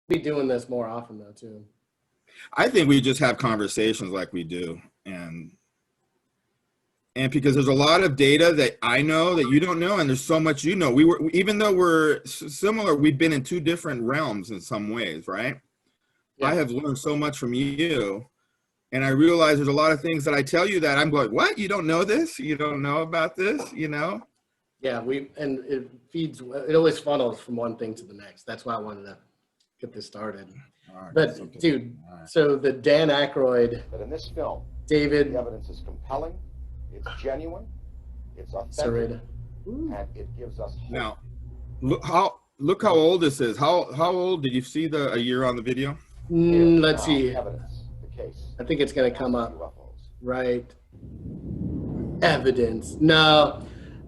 Be doing this more often though too. I think we just have conversations like we do, and because there's a lot of data that I know that you don't know, and there's so much you know. Even though we're similar, we've been in two different realms in some ways, right? Yeah. I have learned so much from you, and I realize there's a lot of things that I tell you that I'm going, what? You don't know this? You don't know about this? You know? Yeah, and it feeds. It always funnels from one thing to the next. That's why I wanted to get this started. Right, but dude, right. So the Dan Aykroyd. But in this film, David, the evidence is compelling. It's genuine. It's authentic, and it gives us hope. Now, look how old this is. How old did you see a year on the video? Let's see. Evidence, the case. I think it's going to come up. UFOs. Right. Evidence. No,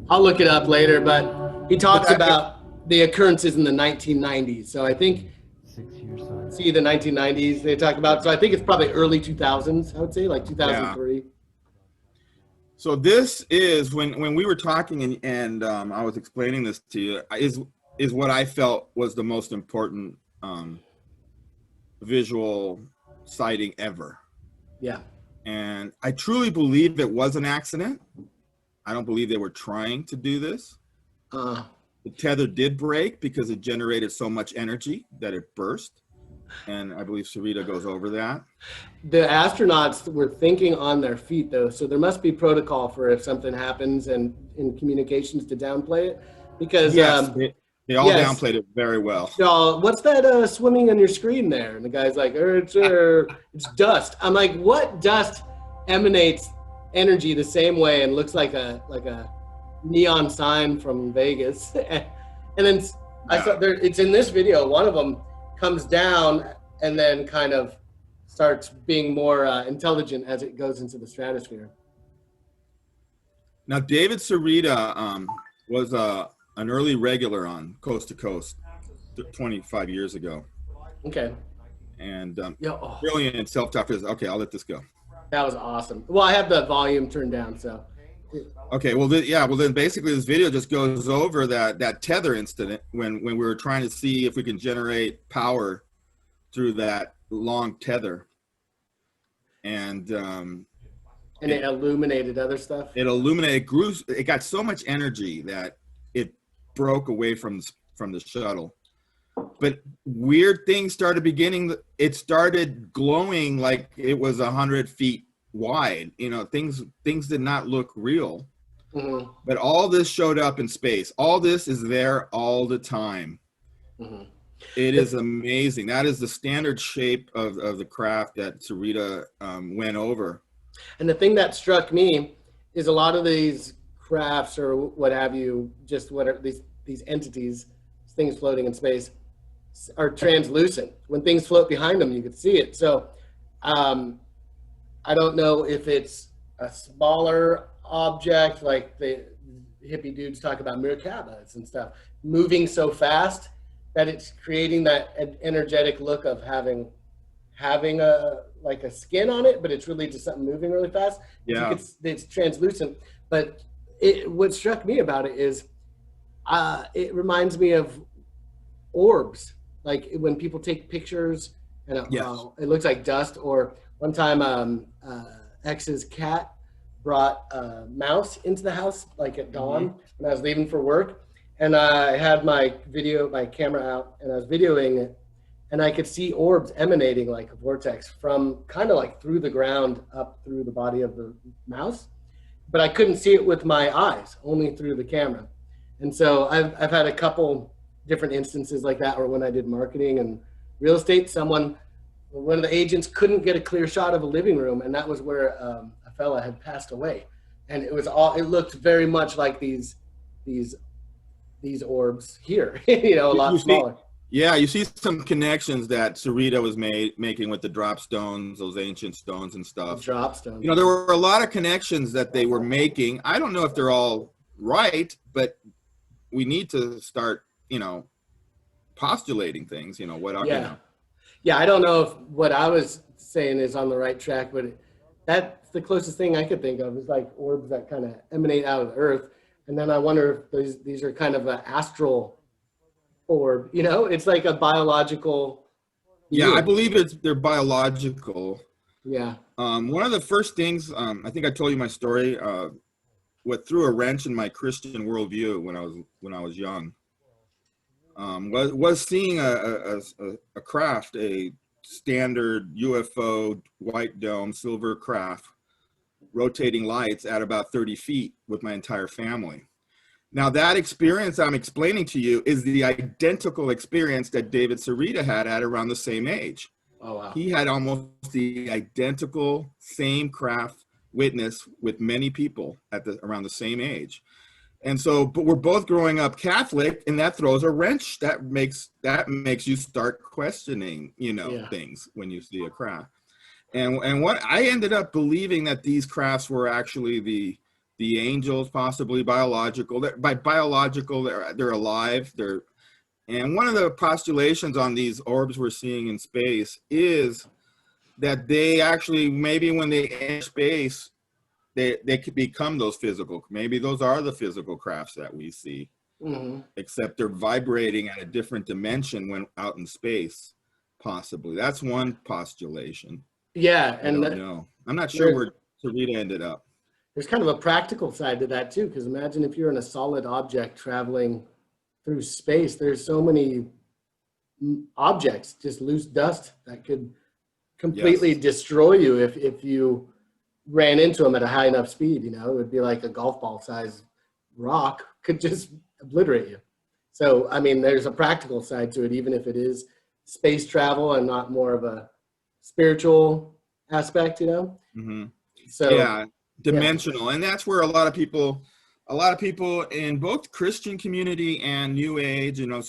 I'll look it up later. But he talks about the occurrences in the 1990s. So I think. 6 years. See the 1990s they talk about. So I think it's probably early 2000s. I would say like 2003. Yeah. So this is when we were talking and I was explaining this to you is what I felt was the most important visual sighting ever. Yeah. And I truly believe it was an accident. I don't believe they were trying to do this. The tether did break because it generated so much energy that it burst. And I believe Sarita goes over that. The astronauts were thinking on their feet, though, so there must be protocol for if something happens and in communications to downplay it. Because yes, they all downplayed it very well. So, what's that swimming on your screen there? And the guy's like, it's dust. I'm like, what dust emanates energy the same way and looks like a neon sign from Vegas? And then I saw it's in this video. One of them comes down and then kind of starts being more intelligent as it goes into the stratosphere. Now, David Sarita was an early regular on Coast to Coast 25 years ago. Okay. And brilliant self-taught. Okay, I'll let this go. That was awesome. Well, I have the volume turned down, so. Okay, well, then basically this video just goes over that tether incident when we were trying to see if we can generate power through that long tether. And it illuminated other stuff? It grew, it got so much energy that it broke away from the shuttle. But weird things started it started glowing like it was 100 feet wide. You know, things did not look real. Mm-hmm. But all this showed up in space. All this is there all the time. Mm-hmm. It is amazing. That is the standard shape of the craft that Sarita went over. And the thing that struck me is a lot of these crafts or what have you, just what are these entities, things floating in space, are translucent. When things float behind them, you could see it. So I don't know if it's a smaller object like the hippie dudes talk about Merkabas and stuff, moving so fast that it's creating that energetic look of having a like a skin on it, but it's really just something moving really fast. Yeah, it's translucent. But what struck me about it is it reminds me of orbs, like when people take pictures and it looks like dust. Or one time X's cat brought a mouse into the house like at dawn when I was leaving for work, and I had my camera out and I was videoing it, and I could see orbs emanating like a vortex from kind of like through the ground up through the body of the mouse, but I couldn't see it with my eyes, only through the camera. And so I've had a couple different instances like that, or when I did marketing and real estate, one of the agents couldn't get a clear shot of a living room, and that was where a fella had passed away, and it looked very much like these orbs here, a lot smaller. You see some connections that Sarita was making with the drop stones, those ancient stones and stuff. The drop stones. There were a lot of connections that they were making. I don't know if they're all right, but we need to start, postulating things, Yeah, I don't know if what I was saying is on the right track, but that's the closest thing I could think of is like orbs that kind of emanate out of the earth. And then I wonder if these are kind of an astral orb, you know, it's like a biological. Yeah, I believe they're biological. Yeah. One of the first things, I think I told you my story, what threw a wrench in my Christian worldview when I was young, was seeing a craft, a standard UFO, white dome, silver craft, rotating lights at about 30 feet with my entire family. Now that experience I'm explaining to you is the identical experience that David Sarita had at around the same age. Oh, wow. He had almost the identical same craft witness with many people at around the same age. And so, but we're both growing up Catholic, and that throws a wrench. That makes you start questioning, you know, things when you see a craft. And what I ended up believing that these crafts were actually the angels, possibly biological. By biological, they're alive. And one of the postulations on these orbs we're seeing in space is that they actually, maybe when they enter space, they could become those physical. Maybe those are the physical crafts that we see, except they're vibrating at a different dimension when out in space. Possibly, that's one postulation. Yeah, and I don't know. I'm not sure where Sarita ended up. There's kind of a practical side to that too, because imagine if you're in a solid object traveling through space. There's so many objects, just loose dust, that could completely destroy you if you ran into them at a high enough speed. You know, it would be like a golf ball size rock could just obliterate you. So, I mean, there's a practical side to it, even if it is space travel and not more of a spiritual aspect, you know? So yeah, dimensional. And that's where a lot of people in both Christian community and New Age, you know,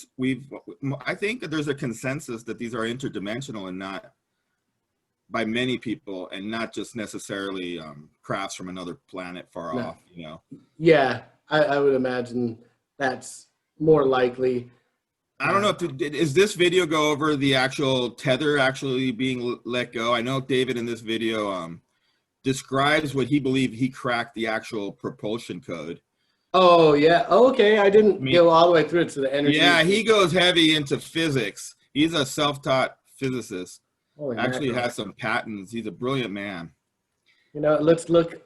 I think that there's a consensus that these are interdimensional, and not, by many people, and not just necessarily crafts from another planet far off, you know? Yeah, I would imagine that's more likely. I don't know is this video go over the actual tether actually being let go? I know David in this video describes what he believed he cracked the actual propulsion code. Oh yeah. Oh, okay. I didn't go all the way through it to the energy. Yeah, he goes heavy into physics. He's a self-taught physicist. Actually has some patents. He's a brilliant man. You know, let's look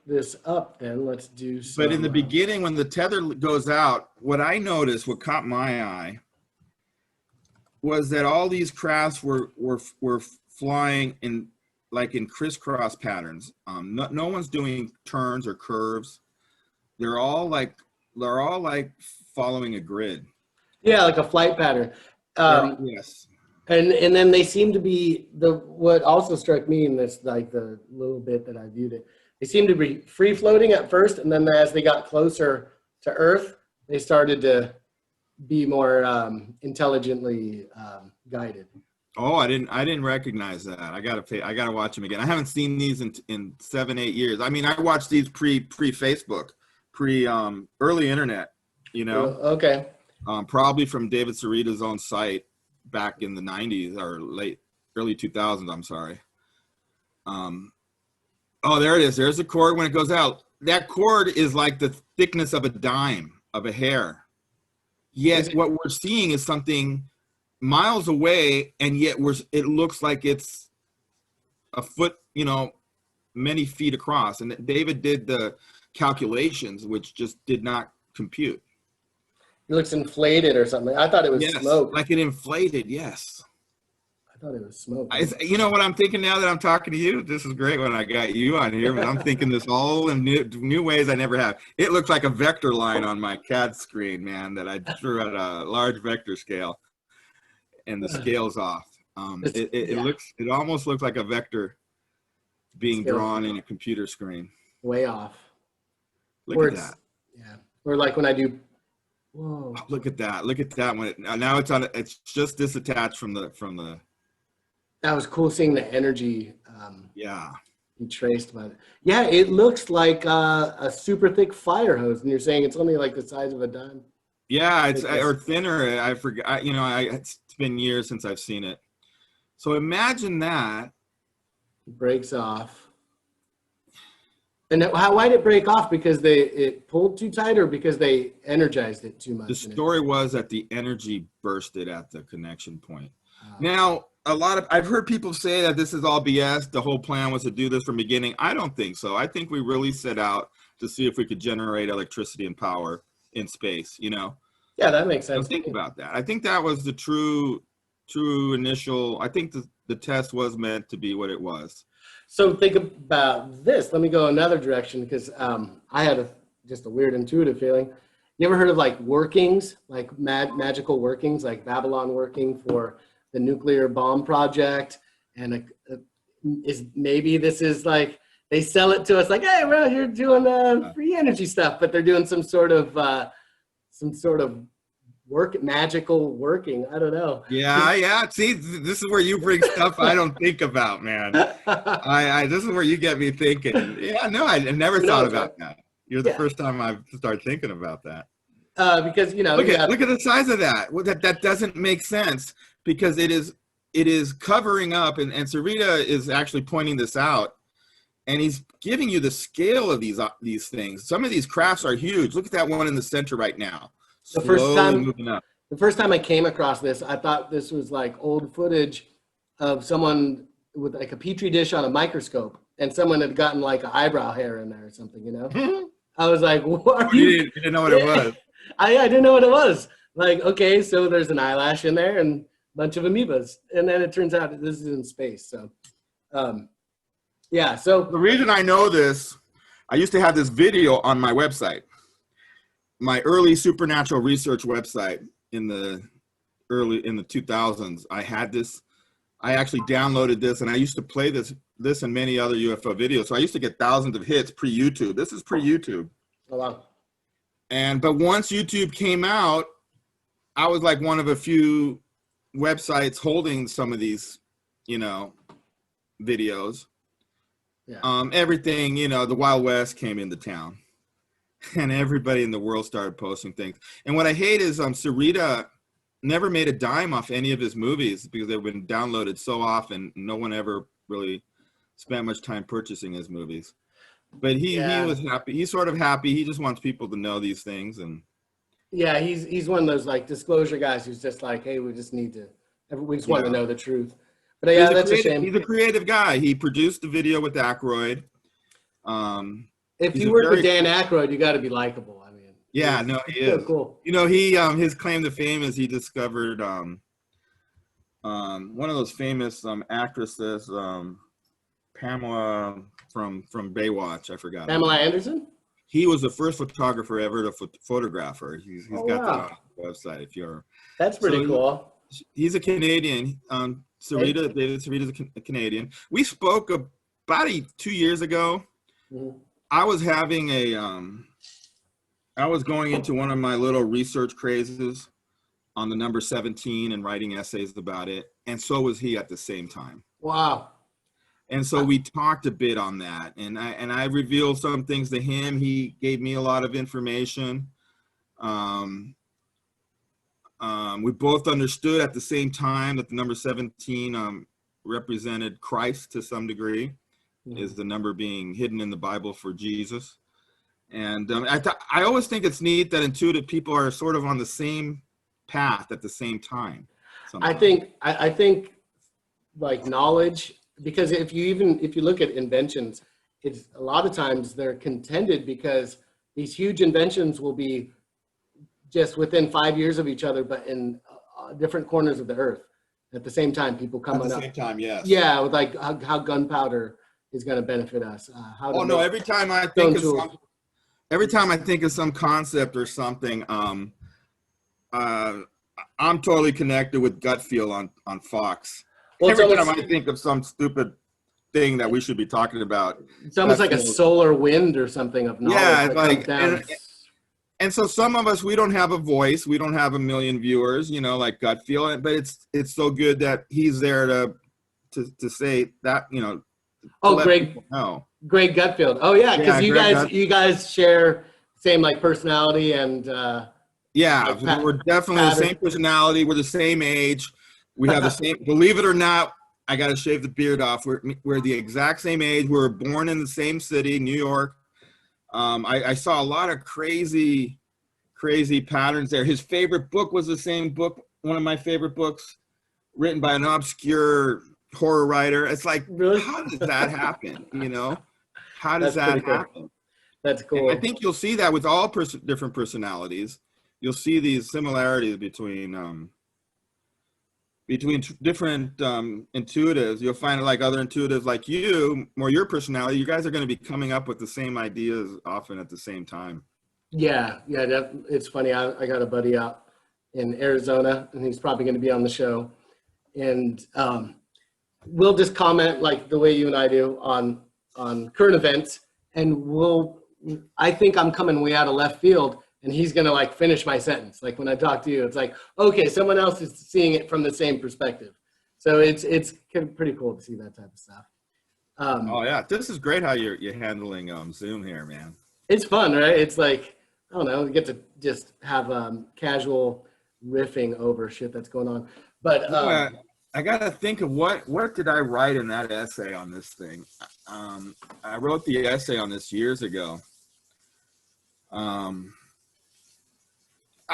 this up then. Let's do some. But in the beginning, when the tether goes out, what I noticed, what caught my eye, was that all these crafts were flying in crisscross patterns. No one's doing turns or curves. They're all like following a grid. Yeah, like a flight pattern. Yes. And then they seem to be what also struck me in this, like the little bit that I viewed it, they seemed to be free floating at first, and then as they got closer to Earth, they started to be more intelligently guided. Oh, I didn't recognize that. I gotta watch them again. I haven't seen these in 7-8 years. I mean, I watched these pre Facebook, early internet, you know. Okay. Probably from David Sarita's own site back in the 90s or early 2000s. I'm sorry. Oh, there it is. There's the cord when it goes out. That cord is like the thickness of a dime of a hair. Yet what we're seeing is something miles away, and yet it looks like it's a foot, you know, many feet across. And David did the calculations, which just did not compute. It looks inflated or something. I thought it was smoke. Like it inflated, yes. I thought it was smoke. You know what I'm thinking now that I'm talking to you? This is great when I got you on here, but I'm thinking this all in new ways I never have. It looks like a vector line on my CAD screen, man, that I drew at a large vector scale, and the scale's off. It almost looks like a vector being drawn in a computer screen. Way off. Look at that. Yeah. Or like when I do. Whoa. Oh, look at that. Look at that one. Now it's just disattached from the. That was cool seeing the energy. Yeah. Be traced by it. Yeah, it looks like a super thick fire hose, and you're saying it's only like the size of a dime. Yeah, or thinner. I forgot. You know, it's been years since I've seen it. So imagine that. It breaks off. And why did it break off? Because it pulled too tight, or because they energized it too much? The story was that the energy bursted at the connection point. Oh. Now, I've heard people say that this is all BS. The whole plan was to do this from the beginning. I don't think so. I think we really set out to see if we could generate electricity and power in space, you know? Yeah, that makes sense. Think about that. I think that was the true initial. I think the test was meant to be what it was. So think about this. Let me go another direction, because I had just a weird intuitive feeling. You ever heard of like workings, like magical workings, like Babylon working for the nuclear bomb project? And maybe this is like, they sell it to us like, hey, we're out here doing free energy stuff, but they're doing some sort of magical working. I don't know. Yeah. See, this is where you bring stuff I don't think about, man. This is where you get me thinking. Yeah, no, I never thought about that. You're the first time I've started thinking about that. Because look at the size of that. Well, that doesn't make sense, because it is covering up, and Sarita is actually pointing this out, and he's giving you the scale of these things. Some of these crafts are huge. Look at that one in the center right now. The first time I came across this, I thought this was like old footage of someone with like a petri dish on a microscope, and someone had gotten like an eyebrow hair in there or something, you know? I was like, what are you? You didn't know what it was. I didn't know what it was. Like, okay, so there's an eyelash in there and a bunch of amoebas. And then it turns out this is in space. So, yeah. So the reason I know this, I used to have this video on my website, my early supernatural research website in the 2000s. I had this, I actually downloaded this, and I used to play this and many other UFO videos. So I used to get thousands of hits pre-YouTube. This is pre-YouTube. Oh, wow. But once YouTube came out, I was like one of a few websites holding some of these, videos. Yeah. Everything, the Wild West came into town, and everybody in the world started posting things. And what I hate is Sarita never made a dime off any of his movies, because they've been downloaded so often. No one ever really spent much time purchasing his movies. But he was happy. He's sort of happy. He just wants people to know these things. And yeah, he's one of those like disclosure guys who's just like, hey, we just want to know the truth. But yeah, that's a shame. He's a creative guy. He produced the video with Aykroyd. If you work with Dan Aykroyd, you got to be likable. I mean, yeah, no, he is. So cool. He his claim to fame is he discovered one of those famous actresses, Pamela from Baywatch. I forgot. Pamela Anderson? He was the first photographer ever to photograph her. He's got that on the website if you're. That's pretty cool. He's a Canadian. David Sarita's a Canadian. We spoke about 2 years ago. Mm-hmm. I was having I was going into one of my little research crazes on the number 17 and writing essays about it. And so was he at the same time. Wow. And so we talked a bit on that, and I revealed some things to him. He gave me a lot of information. We both understood at the same time that the number 17 represented Christ to some degree, is the number being hidden in the Bible for Jesus. And I always think it's neat that intuitive people are sort of on the same path at the same time. Sometimes. I think like knowledge. Because if you look at inventions, it's a lot of times they're contended, because these huge inventions will be just within 5 years of each other, but in different corners of the earth at the same time. People coming up. At the same time, yes. Yeah, with like how gunpowder is going to benefit us. Every time I think of some concept or something, I'm totally connected with gut feel on Fox. Well, every time I think of some stupid thing that we should be talking about. It's almost like a solar wind or something of knowledge. Yeah, and so some of us, we don't have a voice. We don't have a million viewers, like gut feel. But it's so good that he's there to say that, Oh, Greg Gutfield. Oh, yeah, because you guys share same like personality and. Yeah, we're definitely the same personality. We're the same age. We have the same, believe it or not, I got to shave the beard off. We're the exact same age. We were born in the same city, New York. I saw a lot of crazy patterns there. His favorite book was the same book, one of my favorite books, written by an obscure horror writer. It's like, really? How does that happen? You know, how does That's pretty that cool. happen? That's cool. And I think you'll see that with all different personalities. You'll see these similarities between different intuitives. You'll find like other intuitives like you, more your personality, you guys are going to be coming up with the same ideas often at the same time. Yeah. It's funny. I got a buddy out in Arizona, and he's probably going to be on the show. And we'll just comment like the way you and I do on current events. And I think I'm coming way out of left field, and he's going to like finish my sentence. Like when I talk to you, it's like, okay, someone else is seeing it from the same perspective. So it's pretty cool to see that type of stuff. Oh yeah, this is great how you're handling Zoom here, man. It's fun, right? It's like, I don't know, you get to just have casual riffing over shit that's going on. But I gotta think of what did I write in that essay on this thing. I wrote the essay on this years ago.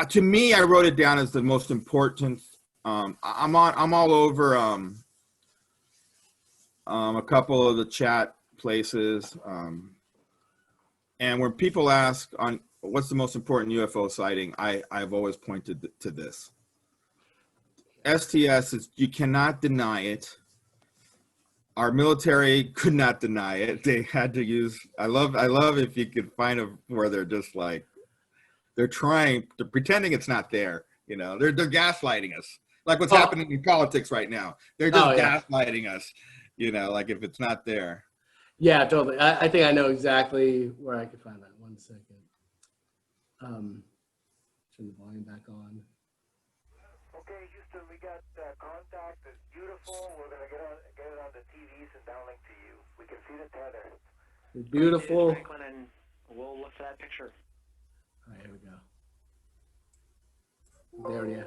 To me, I wrote it down as the most important. I'm all over a couple of the chat places, and when people ask on what's the most important UFO sighting, I've always pointed to this. STS is, you cannot deny it. Our military could not deny it. They had to use, I love if you could find where they're just like, they're pretending it's not there. You know, they're gaslighting us. Like what's happening in politics right now. They're just gaslighting us, you know, like if it's not there. Yeah, totally. I think I know exactly where I could find that. 1 second. Turn the volume back on. Okay, Houston, we got contact. It's beautiful. We're gonna get it on the TVs and downlink to you. We can see the tether. It's beautiful. Franklin, and we'll look for that picture. All right, here we go. There we go.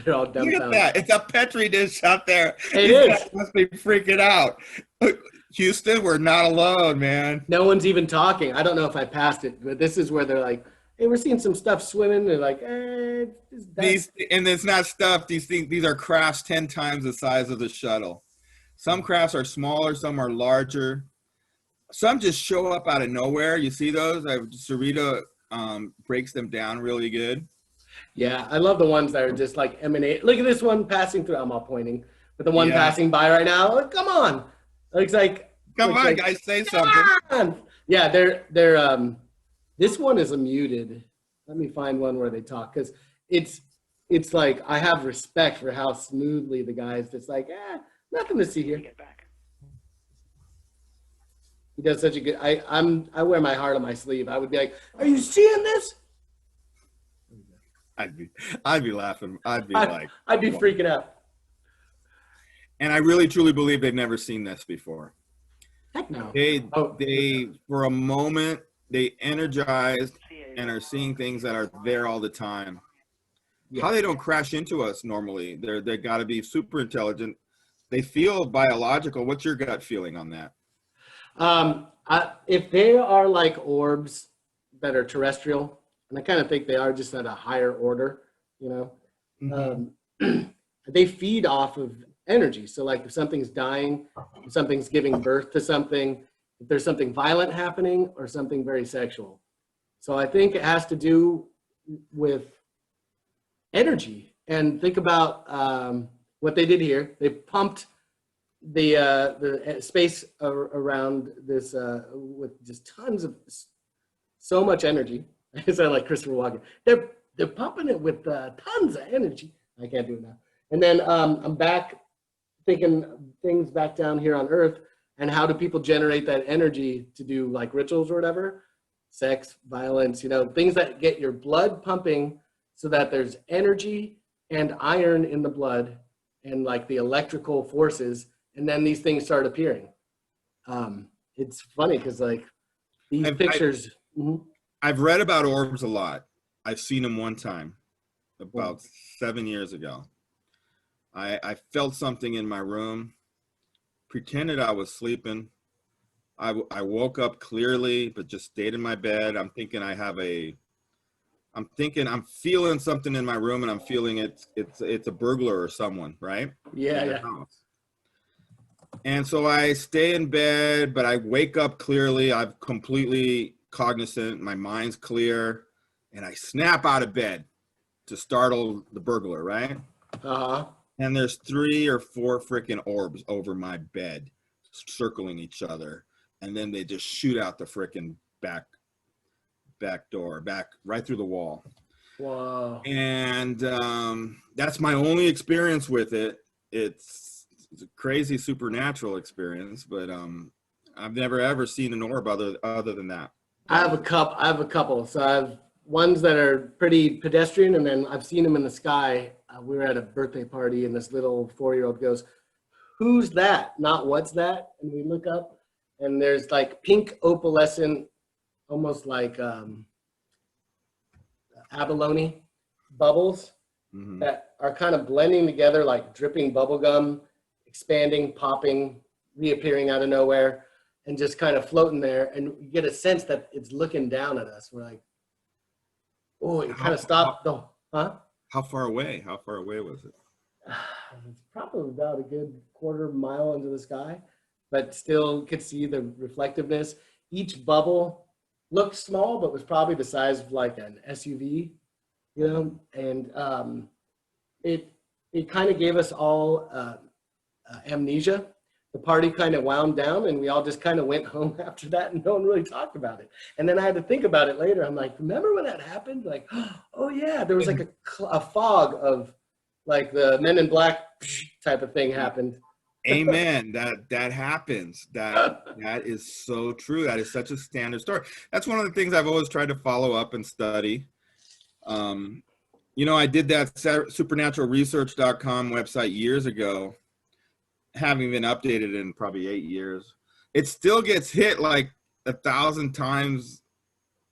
They're all dumbfounded. Look at that! It's a petri dish out there. It is. Must be freaking out. Houston, we're not alone, man. No one's even talking. I don't know if I passed it, but this is where they're like, hey, we're seeing some stuff swimming. They're like, and it's not stuff. These are crafts 10 times the size of the shuttle. Some crafts are smaller, some are larger. Some just show up out of nowhere. You see those? Sarita breaks them down really good. Yeah, I love the ones that are just like emanate. Look at this one passing through. I'm all pointing, but the one passing by right now. Like, come on, looks like. Come on, like, guys, say something. On. Yeah, they're this one is muted. Let me find one where they talk, because it's like I have respect for how smoothly the guys just like, nothing to see here. Get back. He does such a good. I wear my heart on my sleeve. I would be like, are you seeing this? I'd be laughing. I'd be freaking out. And I really truly believe they've never seen this before. Heck no. They for a moment they energized and are seeing things that are there all the time. Yeah. How they don't crash into us normally? They got to be super intelligent. They feel biological. What's your gut feeling on that? If they are like orbs that are terrestrial, and I kind of think they are just at a higher order, you know, they feed off of energy. So like if something's dying, if something's giving birth to something, if there's something violent happening or something very sexual. So I think it has to do with energy. And think about what they did here. They pumped the space around this with just tons of, so much energy. I sound like Christopher Walken. They're pumping it with tons of energy. I can't do it now. And then I'm back thinking things back down here on Earth, and how do people generate that energy to do like rituals or whatever? Sex, violence, you know, things that get your blood pumping so that there's energy and iron in the blood and like the electrical forces, and then these things start appearing. It's funny because like these pictures. I've read about orbs a lot. I've seen them one time, about 7 years ago. I felt something in my room, pretended I was sleeping, I woke up clearly, but just stayed in my bed. I'm thinking I'm feeling something in my room, and I'm feeling it's a burglar or someone, right? Yeah, in the yeah. house. And so I stay in bed, but I wake up clearly. I'm completely cognizant. My mind's clear, and I snap out of bed to startle the burglar, right? Uh-huh. And there's 3 or 4 freaking orbs over my bed, circling each other, and then they just shoot out the freaking back door, right through the wall. Wow. And that's my only experience with it. It's a crazy supernatural experience, but I've never ever seen an orb other than that. I have a couple. So I have ones that are pretty pedestrian, and then I've seen them in the sky. We were at a birthday party, and this little 4-year-old goes, "Who's that? Not what's that?" And we look up, and there's like pink opalescent, almost like abalone bubbles that are kind of blending together like dripping bubble gum, expanding, popping, reappearing out of nowhere, and just kind of floating there. And you get a sense that it's looking down at us. We're like, oh, it kind of stopped. How far away was it? It's probably about a good quarter mile into the sky, but still could see the reflectiveness. Each bubble looked small, but was probably the size of like an SUV, you know, and it kind of gave us all amnesia. The party kind of wound down, and we all just kind of went home after that, and no one really talked about it. And then I had to think about it later. I'm like, remember when that happened? Like, oh yeah, there was like a fog of like the Men in Black type of thing happened. Amen. That happens. That is so true. That is such a standard story. That's one of the things I've always tried to follow up and study. You know, I did that supernaturalresearch.com website years ago, having been updated in probably 8 years. It still gets hit like 1,000 times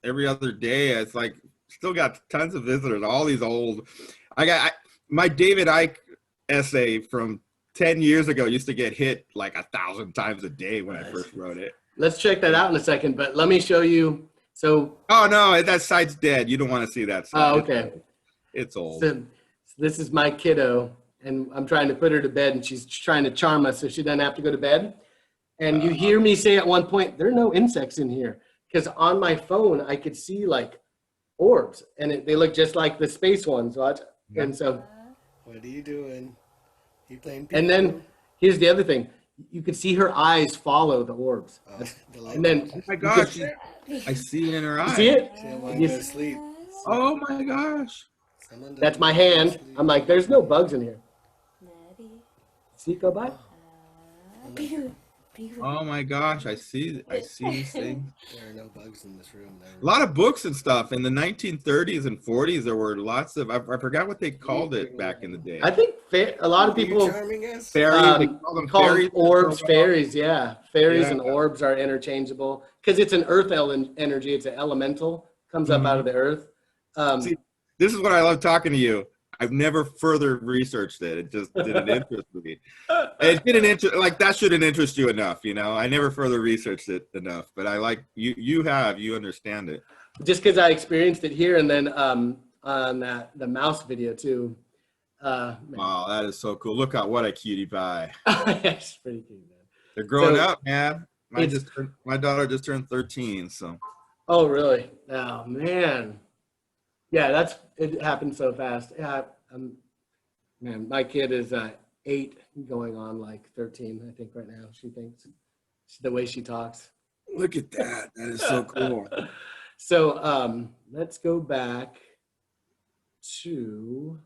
every other day. It's like still got tons of visitors. All these old, my David Icke essay from 10 years ago used to get hit like 1,000 times a day when I first wrote it. Let's check that out in a second, but let me show you. So, oh no, that site's dead. You don't want to see that site. Oh, okay. It's old. So this is my kiddo, and I'm trying to put her to bed, and she's trying to charm us so she doesn't have to go to bed. And you hear me say at one point, there are no insects in here, because on my phone I could see like orbs, and they look just like the space ones. And so, what are you doing? You playing? And then here's the other thing: you could see her eyes follow the orbs, and then oh my gosh, I see it in her eyes. See it? You go to sleep. Oh my gosh. That's my hand. I'm like, there's no bugs in here. See, go by. Oh my gosh, I see these things. There are no bugs in this room. A lot of books and stuff. In the 1930s and 40s, there were lots of, I forgot what they called it back in the day. I think a lot of people, fairies, they call them fairies, orbs, fairies, yeah. Fairies and orbs are interchangeable because it's an earth energy. It's an elemental, comes up out of the earth. See, this is what I love talking to you. I've never further researched it. It just didn't interest me. It didn't interest, like that shouldn't interest you enough, you know. I never further researched it enough, but I like you. You understand it. Just because I experienced it here, and then on the mouse video too. Wow, that is so cool. Look out, what a cutie pie. It's pretty cute, man. They're growing up, man. My daughter just turned 13, so. Oh, really? Oh, man. Yeah, it happened so fast. Yeah, man, my kid is 8 going on like 13, I think right now. She thinks the way she talks. Look at that. That is so cool. So let's go back to.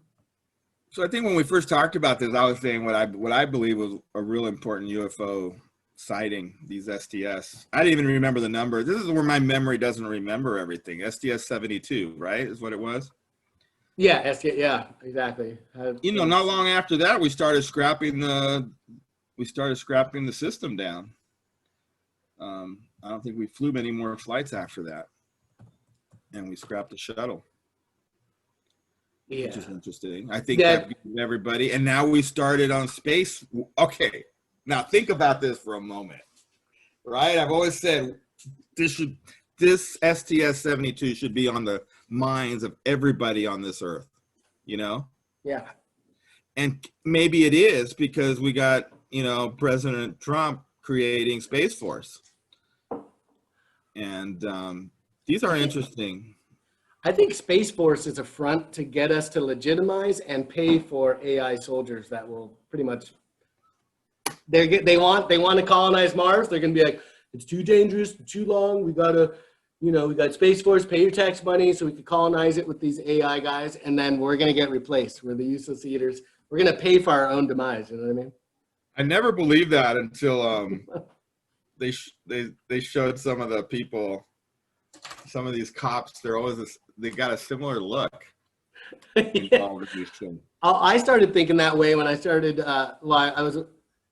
So I think when we first talked about this, I was saying what I believe was a real important UFO sighting, these STS. I didn't even remember the number. This is where my memory doesn't remember everything. STS 72, right? Is what it was? Yeah, STS, yeah, exactly. You know, not long after that, we started scrapping the system down. I don't think we flew many more flights after that. And we scrapped the shuttle. Yeah. Which is interesting. I think that gives everybody. And now we started on space. Okay. Now think about this for a moment. right? I've always said this STS-72 should be on the minds of everybody on this earth, you know? Yeah. And maybe it is because we got, you know, President Trump creating Space Force. And these are interesting. I think Space Force is a front to get us to legitimize and pay for AI soldiers that will pretty much, they want to colonize Mars. They're going to be like, it's too dangerous, too long. We got to, you know, we got Space Force, pay your tax money so we can colonize it with these AI guys. And then we're going to get replaced. We're the useless eaters. We're going to pay for our own demise. You know what I mean? I never believed that until they showed some of the people, some of these cops. They got a similar look. Yeah. I started thinking that way when I started. Well, I was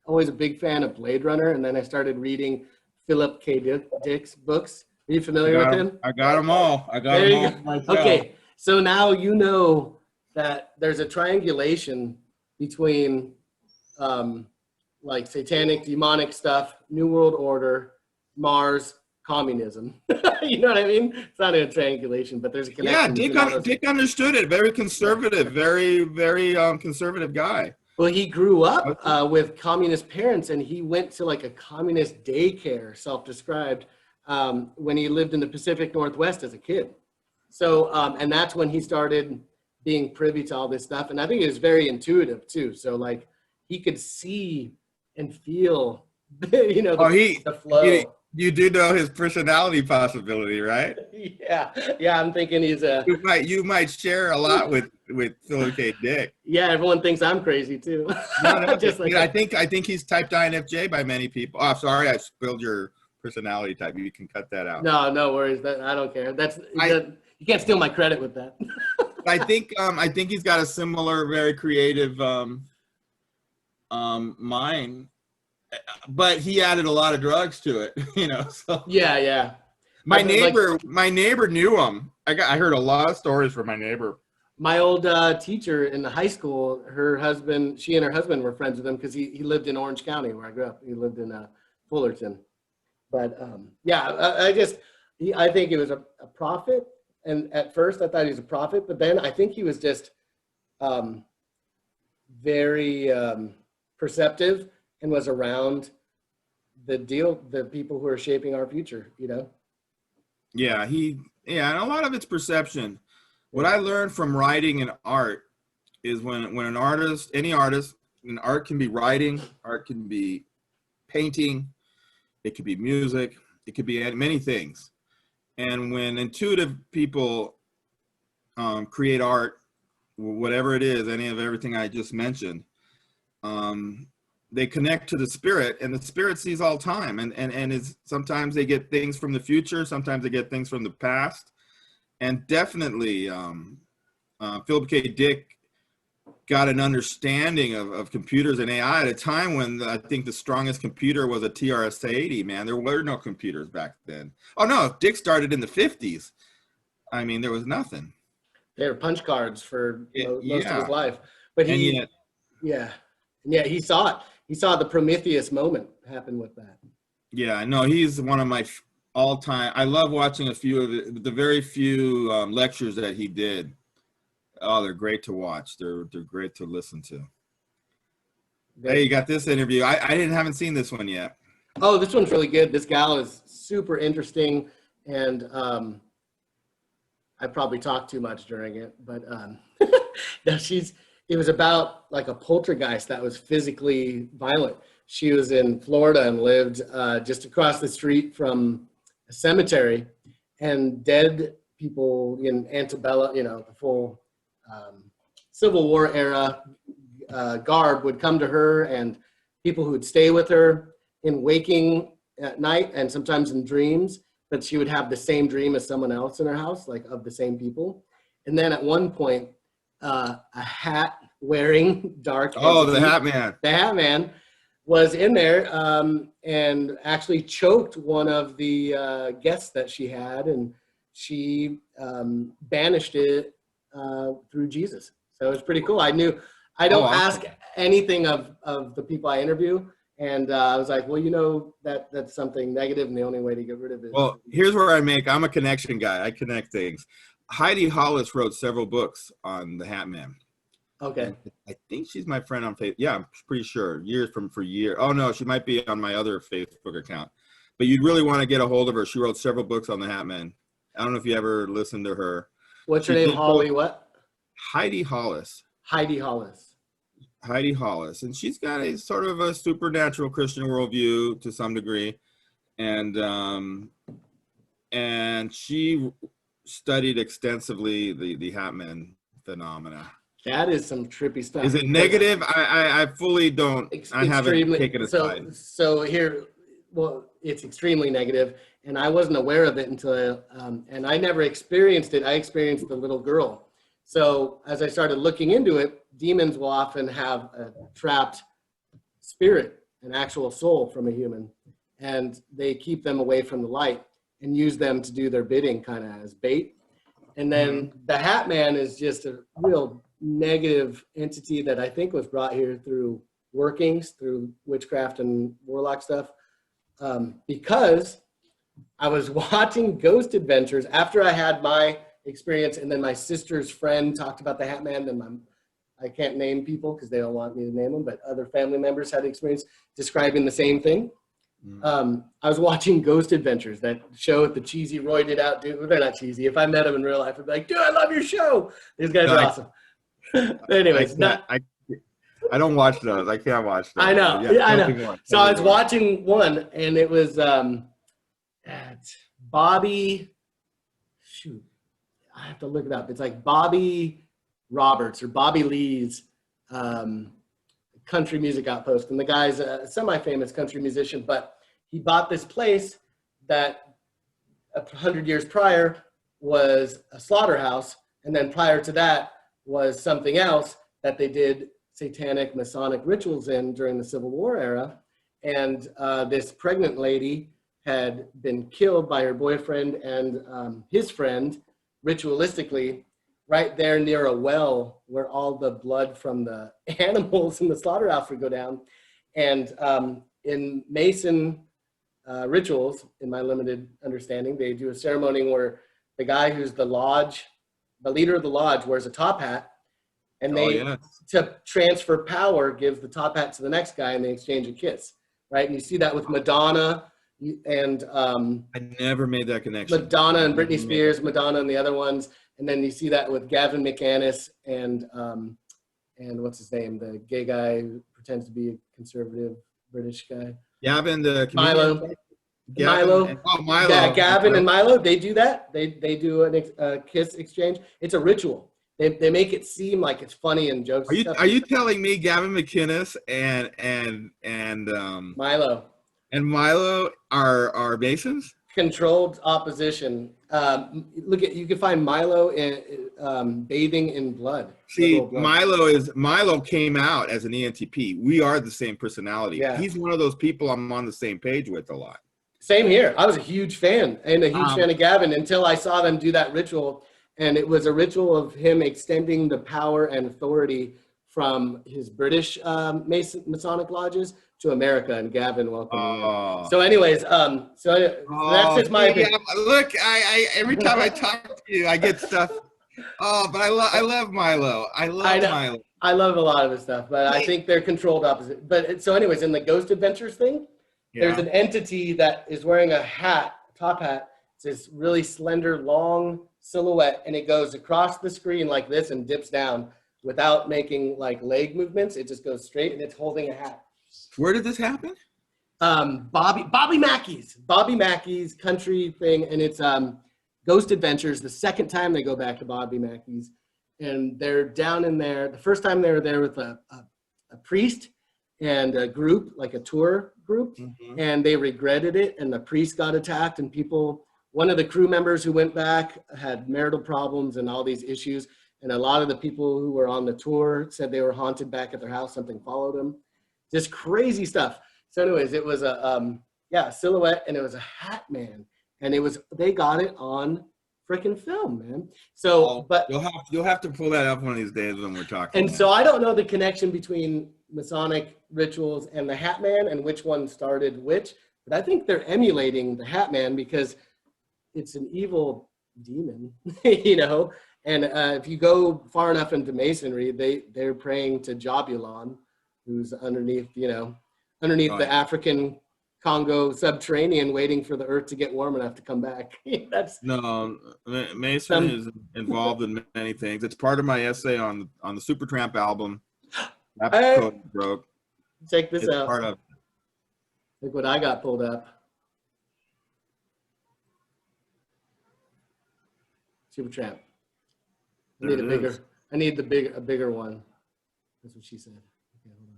always a big fan of Blade Runner, and then I started reading Philip K. Dick's books. Are you familiar with him? I got them all. Okay, so now you know that there's a triangulation between like satanic, demonic stuff, New World Order, Mars, communism. You know what I mean? It's not a triangulation, but there's a connection. Yeah, Dick understood it. Very conservative, very conservative guy. Well, he grew up with communist parents, and he went to like a communist daycare, self-described, when he lived in the Pacific Northwest as a kid. So, and that's when he started being privy to all this stuff. And I think it was very intuitive too. So like he could see and feel, you know, the flow. You do know his personality possibility, right? Yeah, I'm thinking he's a. You might share a lot with Philip K. Dick. Yeah, everyone thinks I'm crazy too. No, Just like I think he's type INFJ by many people. Oh, sorry, I spilled your personality type. You can cut that out. No worries. I don't care. You can't steal my credit with that. I think he's got a similar, very creative mind. But he added a lot of drugs to it, you know. So yeah. My neighbor knew him. I heard a lot of stories from my neighbor. My old teacher in the high school, she and her husband were friends with him because he lived in Orange County where I grew up. He lived in Fullerton. But I think he was a prophet. And at first I thought he was a prophet, but then I think he was just very perceptive and was around the people who are shaping our future, you know? Yeah, and a lot of it's perception. What I learned from writing and art is when an artist, any artist, and art can be writing, art can be painting, it could be music, it could be many things. And when intuitive people create art, whatever it is, any of everything I just mentioned, they connect to the spirit, and the spirit sees all time. And sometimes they get things from the future, sometimes they get things from the past. And definitely Philip K. Dick got an understanding of computers and AI at a time when I think the strongest computer was a TRS-80, man. There were no computers back then. Oh no, Dick started in the 50s. I mean, there was nothing. They were punch cards for most of his life. But he saw it. He saw the Prometheus moment happen with that. Yeah, no, he's one of my all-time. I love watching a few of the very few lectures that he did. Oh, they're great to watch. They're great to listen to. Hey, you got this interview. I haven't seen this one yet. Oh, this one's really good. This gal is super interesting, and I probably talked too much during it, but no, it was about like a poltergeist that was physically violent. She was in Florida and lived just across the street from a cemetery, and dead people in antebellum, you know, the full Civil War era garb would come to her, and people who would stay with her in waking at night and sometimes in dreams, but she would have the same dream as someone else in her house, like of the same people. And then at one point, a hat wearing dark. Oh, the Hat Man. The Hat Man was in there and actually choked one of the guests that she had, and she banished it through Jesus. So it's pretty cool. I don't ask anything of the people I interview And I was like, well, you know, that's something negative, and the only way to get rid of it. Well, here's where I'm a connection guy. I connect things. Heidi Hollis wrote several books on the Hat Man. Okay. And I think she's my friend on Facebook. Yeah, I'm pretty sure. For years. Oh no, she might be on my other Facebook account. But you'd really want to get a hold of her. She wrote several books on the Hat Man. I don't know if you ever listened to her. What's her name? Holly what? Heidi Hollis. Heidi Hollis. Heidi Hollis. And she's got a sort of a supernatural Christian worldview to some degree. And she studied extensively the Hat Man phenomena. That is some trippy stuff. Is it negative? I fully don't. I haven't taken a side. So here, well, it's extremely negative, and I wasn't aware of it until, and I never experienced it. I experienced the little girl. So as I started looking into it, demons will often have a trapped spirit, an actual soul from a human, and they keep them away from the light and use them to do their bidding, kind of as bait. And then the Hat Man is just a real negative entity that I think was brought here through workings, through witchcraft and warlock stuff, because I was watching Ghost Adventures after I had my experience, and then my sister's friend talked about the Hat Man, and I can't name people because they don't want me to name them, but other family members had experience describing the same thing. I was watching Ghost Adventures, that show with the cheesy roided out dude. Well, they're not cheesy. If I met them in real life, I'd be like, dude, I love your show. These guys are awesome. Anyways, I don't watch those. I can't watch those. I know. Yeah, I know. So I was watching one, and it was Bobby. Shoot, I have to look it up. It's like Bobby Roberts or Bobby Lee's country music outpost, and the guy's a semi-famous country musician, but he bought this place that 100 years prior was a slaughterhouse, and then prior to that was something else that they did satanic Masonic rituals in during the Civil War era. And this pregnant lady had been killed by her boyfriend and his friend ritualistically right there near a well where all the blood from the animals in the slaughterhouse would go down. And in Mason rituals, in my limited understanding, they do a ceremony where the guy who's the leader of the lodge wears a top hat, and they, to transfer power, gives the top hat to the next guy, and they exchange a kiss, right? And you see that with Madonna and I never made that connection. Madonna and Britney Spears, Madonna and the other ones, and then you see that with Gavin McInnes and what's his name, the gay guy who pretends to be a conservative British guy. Gavin, the Milo. Milo. Yeah, Gavin and Milo, they do that. They do a kiss exchange. It's a ritual. They make it seem like it's funny and jokes. Are you telling me Gavin McInnes and Milo are Masons? Controlled opposition. You can find Milo bathing in blood. See, Milo came out as an ENTP. We are the same personality. Yeah. He's one of those people I'm on the same page with a lot. Same here. I was a huge fan and a huge fan of Gavin until I saw them do that ritual. And it was a ritual of him extending the power and authority from his British Masonic lodges to America, and Gavin welcomed him. So anyways, that's just my opinion. Look, I every time I talk to you, I get stuff. But I love Milo. I love Milo. I love a lot of his stuff, but I think they're controlled opposite. But so anyways, in the Ghost Adventures thing, there's an entity that is wearing a top hat. It's this really slender, long silhouette, and it goes across the screen like this and dips down without making like leg movements. It just goes straight, and it's holding a hat. Where did this happen? Bobby Mackey's country thing, and it's Ghost Adventures. The second time they go back to Bobby Mackey's, and they're down in there. The first time they were there with a priest and a group, like a tour group, and they regretted it, and the priest got attacked, and one of the crew members who went back had marital problems and all these issues, and a lot of the people who were on the tour said they were haunted back at their house. Something followed them. Just crazy stuff. So anyways, it was a silhouette, and it was a hat man, and they got it on freaking film, man. So, but you'll have to pull that up one of these days when we're talking. And so I don't know the connection between Masonic rituals and the Hat Man and which one started which, but I think they're emulating the Hat Man because it's an evil demon, you know. And if you go far enough into Masonry, they're praying to Jobulon, who's underneath, you know, the African Congo subterranean, waiting for the earth to get warm enough to come back. That's Mason is involved in many things. It's part of my essay on the Supertramp album. That code broke. Check this out. Part of. Look what I got pulled up. Supertramp. I need a bigger one. That's what she said. Okay, hold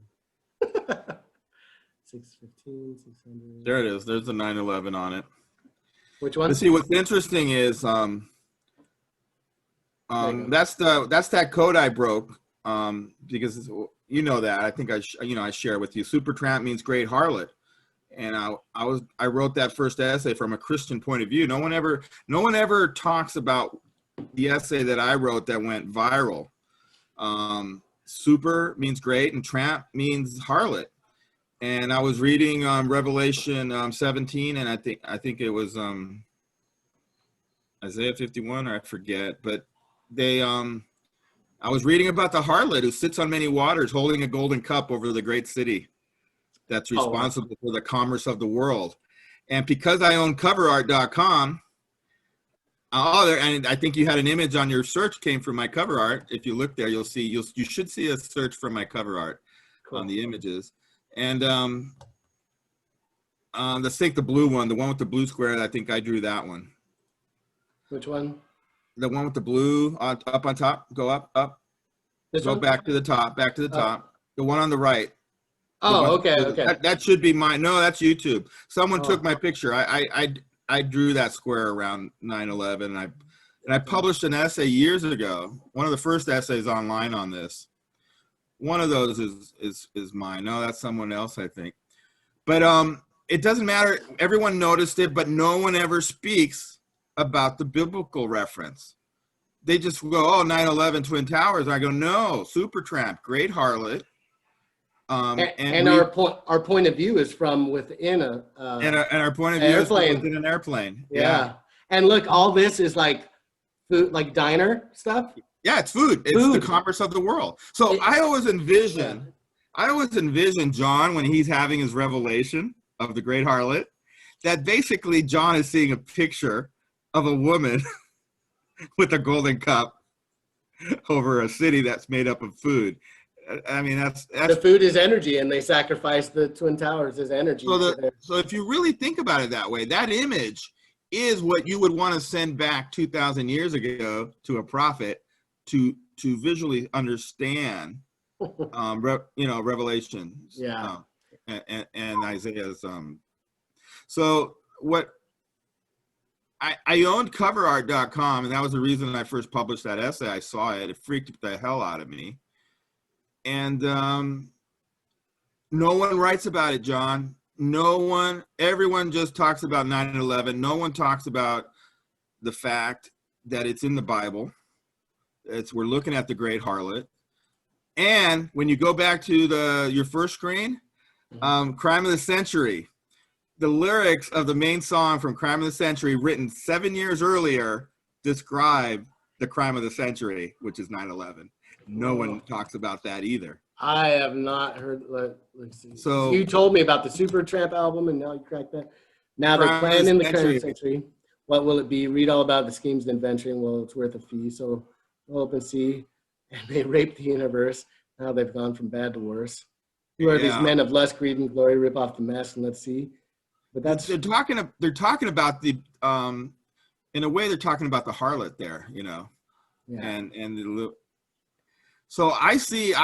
on. 615, 600. There it is. There's the 911 on it. Which one? But see, what's interesting is that's that code I broke because you know that I think I share with you. Supertramp means great harlot, and I wrote that first essay from a Christian point of view. No one ever talks about the essay that I wrote that went viral. Super means great, and tramp means harlot. And I was reading Revelation 17, and I think it was Isaiah 51, or I forget. But I was reading about the harlot who sits on many waters, holding a golden cup over the great city that's responsible for the commerce of the world. And because I own CoverArt.com, and I think you had an image on your search came from my cover art. If you look there, you should see a search from my cover art on the images. And let's take the blue one, the one with the blue square. I think I drew that one. Which one? The one with the blue up on top. Go up. This Go one? Back to the top. The one on the right. Oh, okay. That should be mine. No, that's YouTube. Someone took my picture. I drew that square around 9/11, and I published an essay years ago. One of the first essays online on this. One of those is mine. No, that's someone else, I think. But it doesn't matter. Everyone noticed it, but no one ever speaks about the biblical reference. They just go, 9/11 Twin Towers. I go, no, Supertramp, great harlot. And our point of view is from within and our point of view airplane. is within an airplane. Yeah. And look, all this is like food, like diner stuff. Yeah, it's food. It's the commerce of the world. So I always envision John when he's having his revelation of the great harlot, that basically John is seeing a picture of a woman with a golden cup over a city that's made up of food. I mean, that's the food is energy, and they sacrifice the Twin Towers as energy. So if you really think about it that way, that image is what you would want to send back 2,000 years ago to a prophet to visually understand, Revelation, and Isaiah's. So what I owned CoverArt.com, and that was the reason I first published that essay. I saw it; it freaked the hell out of me. And no one writes about it, John. Everyone just talks about 9/11. No one talks about the fact that it's in the Bible. We're looking at the great harlot. And when you go back to your first screen, Crime of the Century, the lyrics of the main song from Crime of the Century, written 7 years earlier, describe the crime of the century, which is 9/11. No one talks about that either. I have not heard. Let's see. So you told me about the Supertramp album, and now you cracked that. Now they're playing in the current century. What will it be? Read all about the schemes and adventuring. Well, it's worth a fee. So open sea, and they raped the universe. Now they've gone from bad to worse. Who are these men of lust, greed, and glory? Rip off the mask and let's see. But they're talking about the in a way they're talking about the harlot there, and the. So I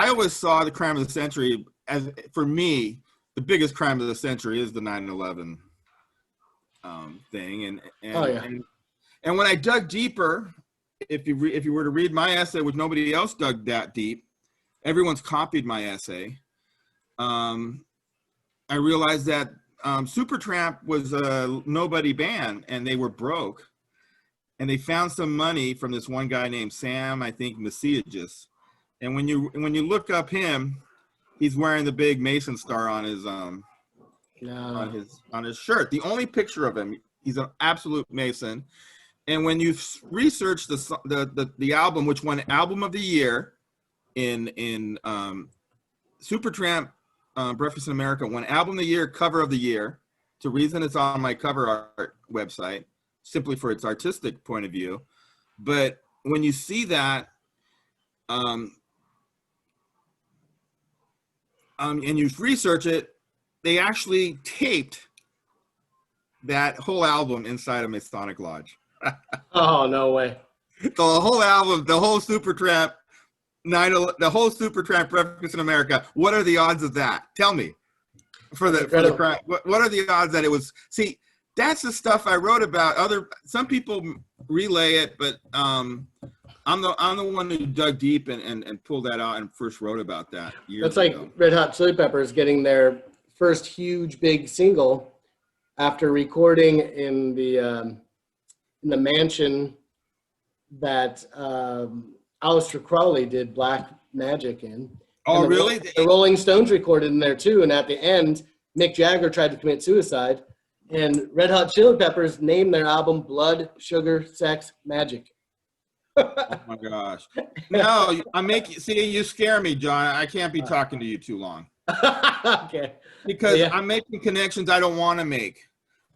always saw the crime of the century as, for me, the biggest crime of the century is the 9/11 thing, and when I dug deeper, if you were to read my essay, which nobody else dug that deep, everyone's copied my essay. I realized that Supertramp was a nobody band, and they were broke, and they found some money from this one guy named Sam, I think, Maciages. And when you look up him, he's wearing the big Mason star on his on his shirt. The only picture of him, he's an absolute Mason. And when you research the album, which won Album of the Year in Supertramp, Breakfast in America, won Album of the Year, Cover of the Year. It's a reason it's on my cover art website, simply for its artistic point of view. But when you see that, and you research it, they actually taped that whole album inside a Masonic Lodge. Oh, no way. The whole album, the whole Supertramp, the whole Supertramp Breakfast in America. What are the odds of that? Tell me. For the crime, what are the odds that it was? See, that's the stuff I wrote about. Some people relay it, but I'm the one who dug deep and pulled that out and first wrote about that. That's like ago. Red Hot Chili Peppers getting their first huge big single after recording in the mansion that Aleister Crowley did Black Magic in. Oh, really? The Rolling Stones recorded in there too, and at the end, Mick Jagger tried to commit suicide, and Red Hot Chili Peppers named their album Blood, Sugar, Sex, Magic. Oh my gosh! No, you scare me, John. I can't be talking to you too long. Okay. Because I'm making connections I don't want to make.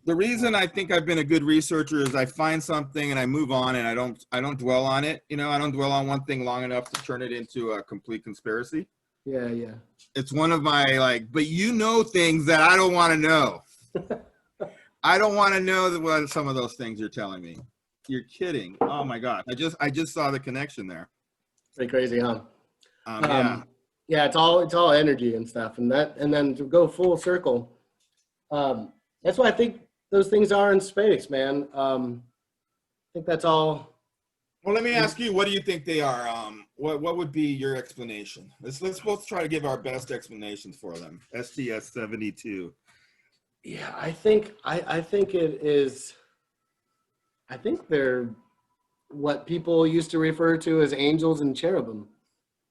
The reason I think I've been a good researcher is I find something and I move on, and I don't dwell on it. I don't dwell on one thing long enough to turn it into a complete conspiracy. Yeah, yeah. It's one of my but things that I don't want to know. I don't want to know what some of those things you're telling me. You're kidding. Oh my God. I just saw the connection there. Pretty crazy, huh? Yeah. Yeah, it's all energy and stuff, and then to go full circle. That's why I think those things are in space, man. I think that's all. Well, let me ask you, what do you think they are? What would be your explanation? Let's both try to give our best explanations for them. STS-72. Yeah, I think it is. I think they're what people used to refer to as angels and cherubim.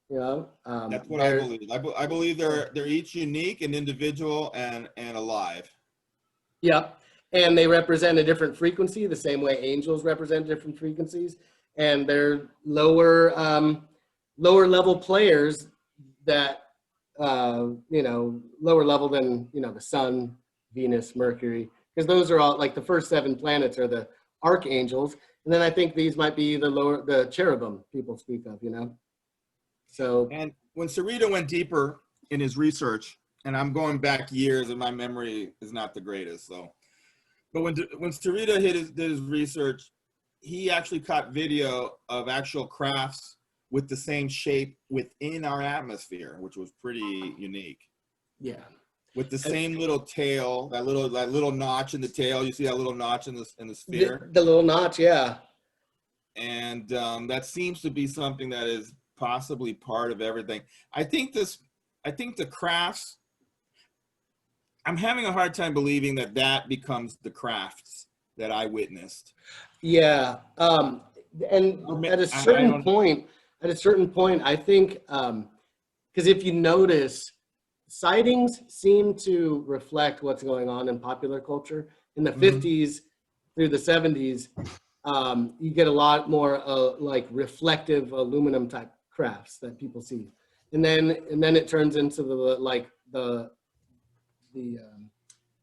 That's what I believe. I believe they're each unique and individual and alive. Yep, and they represent a different frequency, the same way angels represent different frequencies, and they're lower level players that lower level than the sun, Venus, Mercury, because those are all like the first 7 planets are the archangels, and then I think these might be the cherubim people speak of. So, and when Cerrito went deeper in his research, and I'm going back years and my memory is not the greatest, but when Cerrito did his research, he actually caught video of actual crafts with the same shape within our atmosphere, which was pretty unique. Yeah. With the same little tail, that little notch in the tail. You see that little notch in the sphere? The little notch, yeah. And that seems to be something that is possibly part of everything. I think the crafts, I'm having a hard time believing that becomes the crafts that I witnessed. Yeah. And at a certain point, I think, because if you notice, sightings seem to reflect what's going on in popular culture. In the 50s through the 70s, you get a lot more like reflective aluminum type crafts that people see, and then it turns into the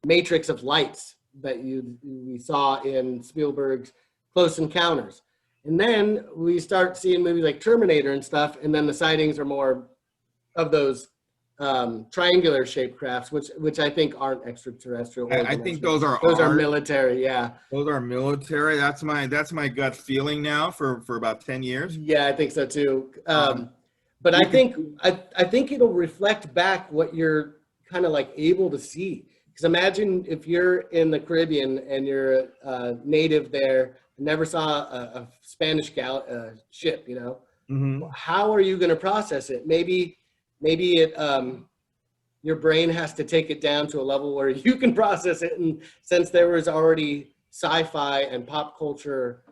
matrix of lights that we saw in Spielberg's Close Encounters, and then we start seeing movies like Terminator and stuff, and then the sightings are more of those triangular shaped crafts, which I think aren't extraterrestrial. I think those are military. Yeah, those are military. That's my gut feeling now for about 10 years. Yeah, I think so too. But I think it'll reflect back what you're kind of like able to see. Because imagine if you're in the Caribbean and you're a native there, never saw a Spanish ship, how are you going to process it? Maybe it your brain has to take it down to a level where you can process it. And since there was already sci-fi and pop culture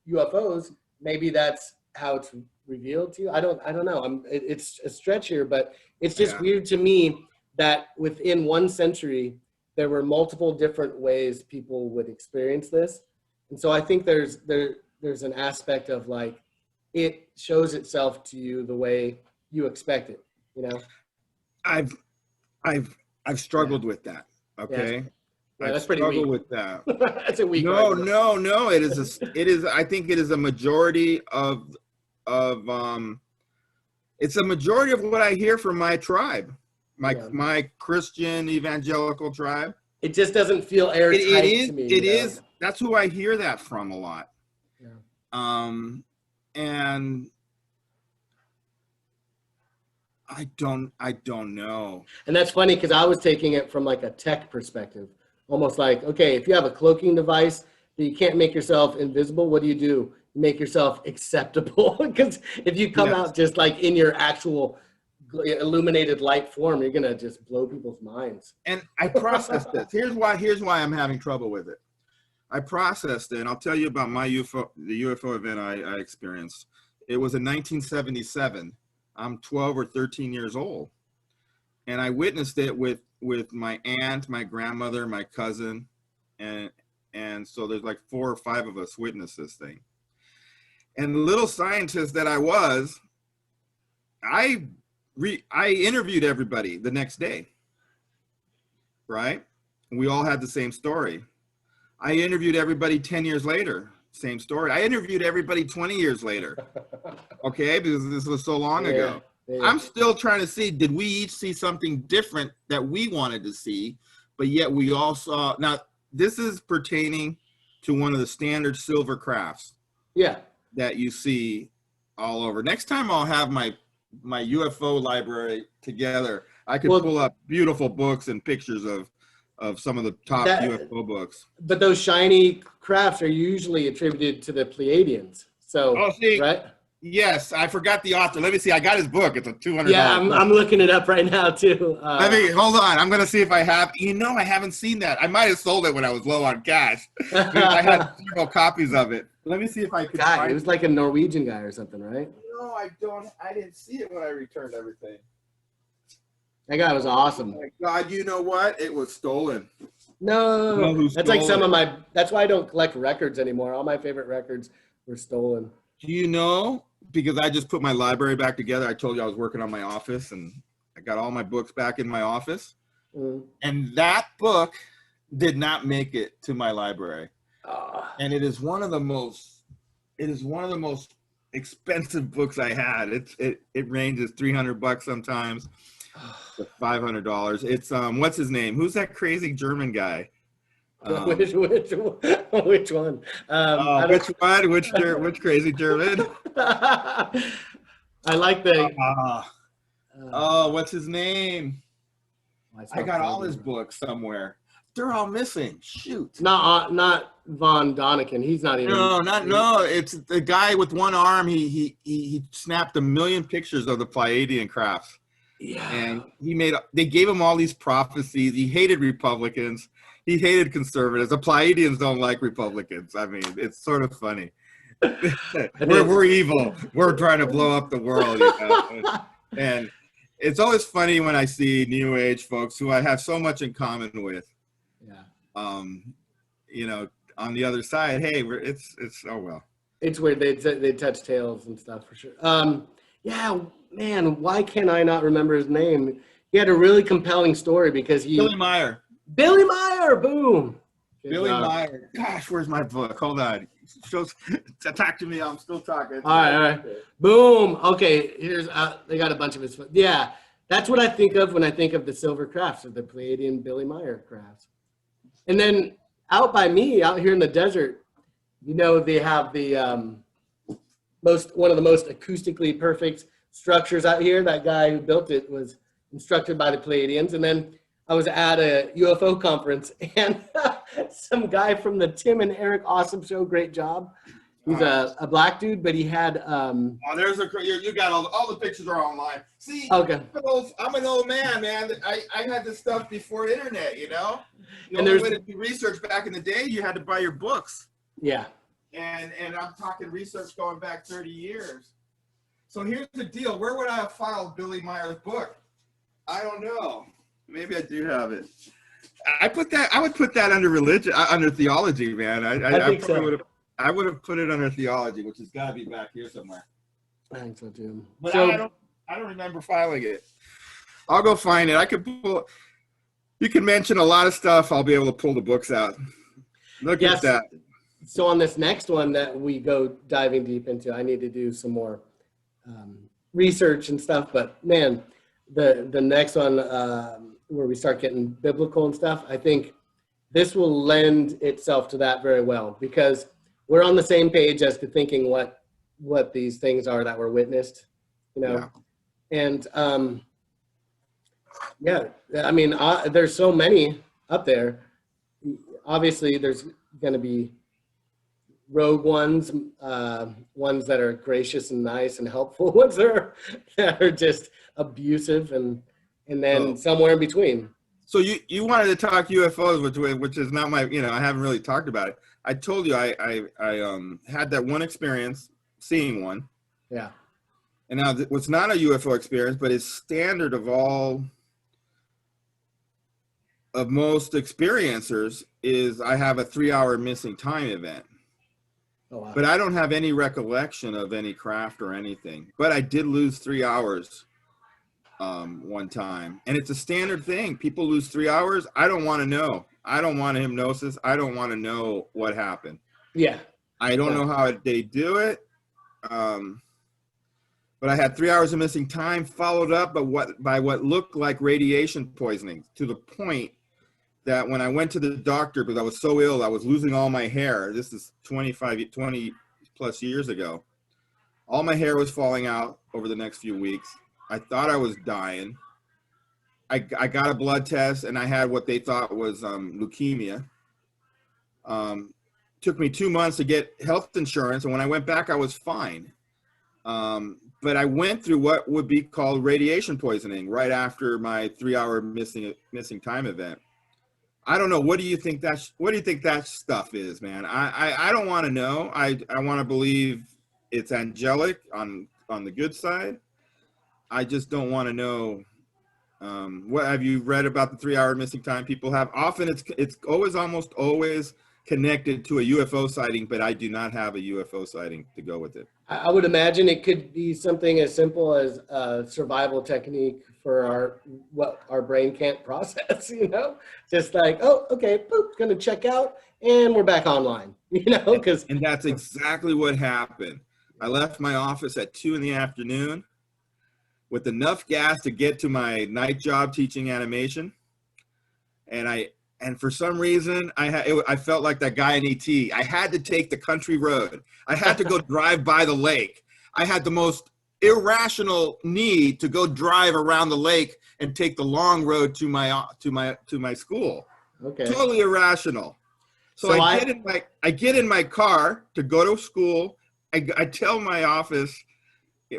UFOs, maybe that's how it's revealed to you. I don't know. It's a stretch here, but it's just weird to me that within 1 century, there were multiple different ways people would experience this. And so I think there's an aspect of like, it shows itself to you the way you expect it, you know? I've struggled with that. Okay. Yeah, that's pretty weak. With that. That's a weak No. It is. I think it is a majority of it's a majority of what I hear from my tribe, my Christian evangelical tribe. It just doesn't feel airtight to me. It is. That's who I hear that from a lot. Yeah. And I don't know. And that's funny because I was taking it from like a tech perspective, almost like, okay, if you have a cloaking device that you can't make yourself invisible, what do? You make yourself acceptable. Because if you come out just like in your actual illuminated light form, you're gonna just blow people's minds. And I processed this. Here's why I'm having trouble with it. I processed it, and I'll tell you about the UFO event I experienced. It was in 1977. I'm 12 or 13 years old, and I witnessed it with my aunt, my grandmother, my cousin, and so there's like 4 or 5 of us witnessed this thing. And the little scientist that I was, I interviewed everybody the next day, right? We all had the same story. I interviewed everybody 10 years later, same story. I interviewed everybody 20 years later, okay, because this was so long ago. Yeah. I'm still trying to see, did we each see something different that we wanted to see, but yet we all saw. Now, this is pertaining to one of the standard silver crafts that you see all over. Next time I'll have my UFO library together. I could pull up beautiful books and pictures of some of the top UFO books. But those shiny crafts are usually attributed to the Pleiadians. So, right? Yes, I forgot the author. Let me see. I got his book. It's a $200. Yeah, I'm looking it up right now too. Hold on. I'm gonna see if I have. I haven't seen that. I might have sold it when I was low on cash. I had several copies of it. Let me see if I could. It was like a Norwegian guy or something, right? No, I don't. I didn't see it when I returned everything. That guy was awesome. Oh my God, you know what? It was stolen. No, that's like some of my. That's why I don't collect records anymore. All my favorite records were stolen. Do you know? Because I just put my library back together. I told you I was working on my office, and I got all my books back in my office. And that book did not make it to my library. And it is one of the most expensive books I had. It ranges $300 sometimes to $500. It's what's his name? Who's that crazy German guy? Which one? Which crazy German? I like the. What's his name? I got all his books somewhere. They're all missing. Shoot. Not Von Doniken. He's not even. No. It's the guy with one arm. He snapped 1 million pictures of the Pleiadian crafts. Yeah. And they gave him all these prophecies. He hated Republicans. He hated conservatives. The Pleiadians don't like Republicans. I mean, it's sort of funny. We're evil. We're trying to blow up the world. And it's always funny when I see New Age folks who I have so much in common with. Yeah. On the other side, hey, it's oh well. It's weird. They touch tails and stuff for sure. Yeah, man. Why can I not remember his name? He had a really compelling story because Billy Meyer. Billy Meyer, boom. Billy Meyer. Gosh, where's my book? Hold on. Talk to me. I'm still talking. All right. Boom. Okay. Here's they got a bunch of his. Yeah, that's what I think of when I think of the silver crafts, of the Pleiadian Billy Meyer crafts. And then out by me, out here in the desert, they have the one of the most acoustically perfect structures out here. That guy who built it was instructed by the Pleiadians, and then I was at a UFO conference, and some guy from the Tim and Eric Awesome Show, great job. He's a black dude, but he had. You got all the pictures are online. See, okay. I'm an old man. I had this stuff before internet. The and only way to do research back in the day, you had to buy your books. Yeah. And I'm talking research going back 30 years. So here's the deal. Where would I have filed Billy Meyer's book? I don't know. Maybe I do have it. I would put that under religion, under theology, man. I think so. I would have put it under theology, which has got to be back here somewhere. I think so too. But So, I don't remember filing it. I'll go find it. I could pull. You can mention a lot of stuff. I'll be able to pull the books out. Look at that. So on this next one that we go diving deep into, I need to do some more research and stuff. But man, the next one where we start getting biblical and stuff, I think this will lend itself to that very well, because we're on the same page as to thinking what these things are that were witnessed, you know. Yeah. And yeah, I mean, there's so many up there. Obviously, there's going to be rogue ones, ones that are gracious and nice and helpful, ones that are just abusive, and then somewhere in between. So you wanted to talk UFOs, which is not my, I haven't really talked about it. I told you I had that one experience seeing one. Yeah. And now what's not a UFO experience, but it's standard of most experiencers is I have a 3-hour missing time event. Oh, wow. But I don't have any recollection of any craft or anything. But I did lose 3 hours one time. And it's a standard thing. People lose 3 hours. I don't want to know. I don't want a hypnosis. I don't want to know what happened. Yeah. I don't know how they do it. But I had 3 hours of missing time, followed up by what looked like radiation poisoning, to the point that when I went to the doctor, because I was so ill, I was losing all my hair. This is 20 plus years ago. All my hair was falling out over the next few weeks. I thought I was dying. I got a blood test, and I had what they thought was leukemia. Took me 2 months to get health insurance, and when I went back, I was fine. But I went through what would be called radiation poisoning right after my 3-hour missing time event. I don't know. What do you think that stuff is, man? I don't want to know. I want to believe it's angelic on the good side. I just don't want to know. What have you read about the 3-hour missing time people have? Often it's almost always connected to a UFO sighting, but I do not have a UFO sighting to go with it. I would imagine it could be something as simple as a survival technique for what our brain can't process, just like, oh, okay, boop, gonna check out, and we're back online, And that's exactly what happened. I left my office at 2 p.m. with enough gas to get to my night job teaching animation, and for some reason, I felt like that guy in E.T. I had to take the country road. I had to go drive by the lake. I had the most irrational need to go drive around the lake and take the long road to my school. Okay. Totally irrational. So I get in my car to go to school. I tell my office,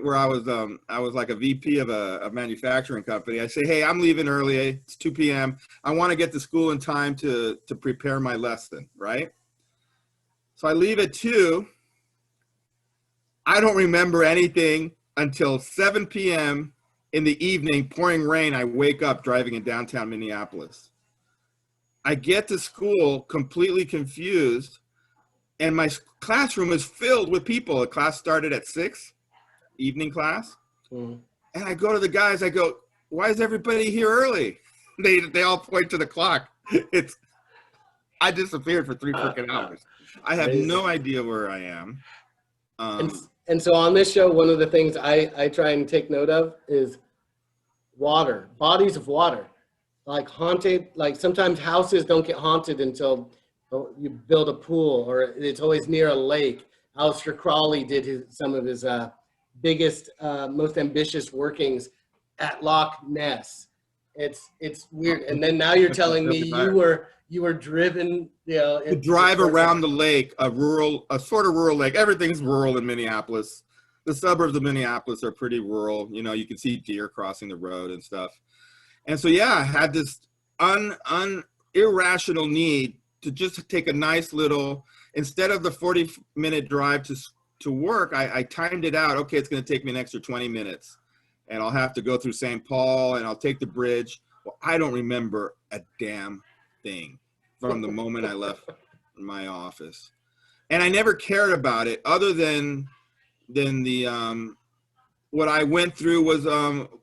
where I was like a VP of a manufacturing company. I say, hey, I'm leaving early. It's 2 p.m. I want to get to school in time to prepare my lesson, right? So I leave at 2. I don't remember anything until 7 p.m. in the evening, pouring rain. I wake up driving in downtown Minneapolis. I get to school completely confused, and my classroom is filled with people. The class started at 6. Evening class. And I go to the guys, I go, why is everybody here early? They all point to the clock. I disappeared for 3 freaking hours. I have no idea where I am. And so on this show, one of the things I try and take note of is water, bodies of water, like haunted, like sometimes houses don't get haunted until you build a pool, or it's always near a lake. Aleister Crowley did some of his biggest, most ambitious workings at Loch Ness. It's weird. And then now you're telling me you were driven, to drive around the lake, a sort of rural lake. Everything's rural in Minneapolis. The suburbs of Minneapolis are pretty rural. You can see deer crossing the road and stuff. And so, yeah, I had this irrational need to just take a nice little, instead of the 40-minute drive to work, I timed it out. Okay, it's going to take me an extra 20 minutes, and I'll have to go through St. Paul, and I'll take the bridge. Well, I don't remember a damn thing from the moment I left my office, and I never cared about it other than the what I went through was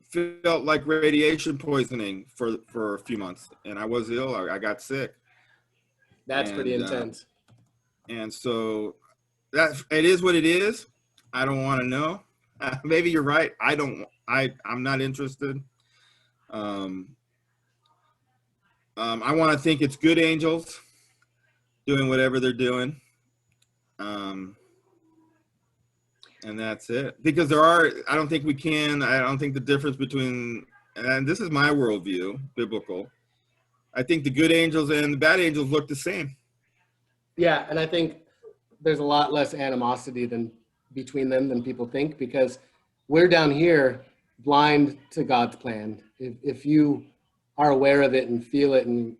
felt like radiation poisoning for a few months, and I was ill. I got sick. That's pretty intense. And so that it is what it is. I don't want to know. Maybe you're right. I'm not interested. I want to think it's good angels doing whatever they're doing. And that's it. Because I don't think the difference between, and this is my worldview, biblical. I think the good angels and the bad angels look the same. Yeah, and I think there's a lot less animosity between them than people think, because we're down here blind to God's plan. If you are aware of it and feel it and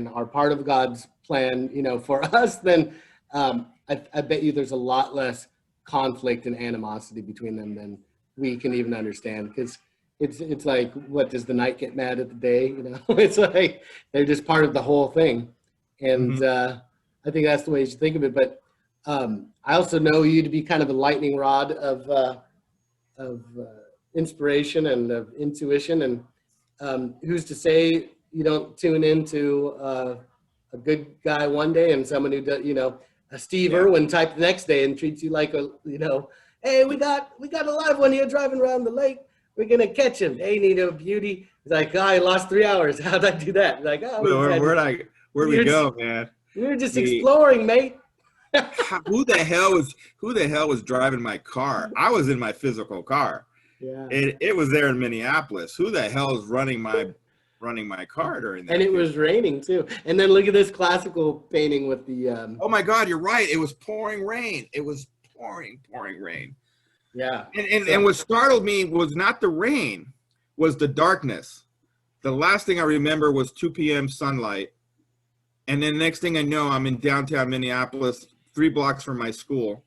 are part of God's plan, for us, then I bet you there's a lot less conflict and animosity between them than we can even understand, because it's like, what, does the night get mad at the day? It's like they're just part of the whole thing. And I think that's the way you should think of it. But I also know you to be kind of a lightning rod of inspiration and of intuition. And who's to say you don't tune into a good guy one day and someone who does, a Steve Irwin type the next day and treats you like hey, we got a live one here driving around the lake. We're gonna catch him. Hey, Nito, beauty. He's like, I lost 3 hours. How'd I do that? He's like, where'd we go, man? We were just exploring, mate. Who the hell was driving my car? I was in my physical car. Yeah. It was there in Minneapolis. Who the hell is running my car during that? And it was raining too. And then look at this classical painting with the oh my God, you're right. It was pouring rain. It was pouring rain. Yeah. And what startled me was not the rain, was the darkness. The last thing I remember was 2 p.m. sunlight. And then next thing I know, I'm in downtown Minneapolis, 3 blocks from my school,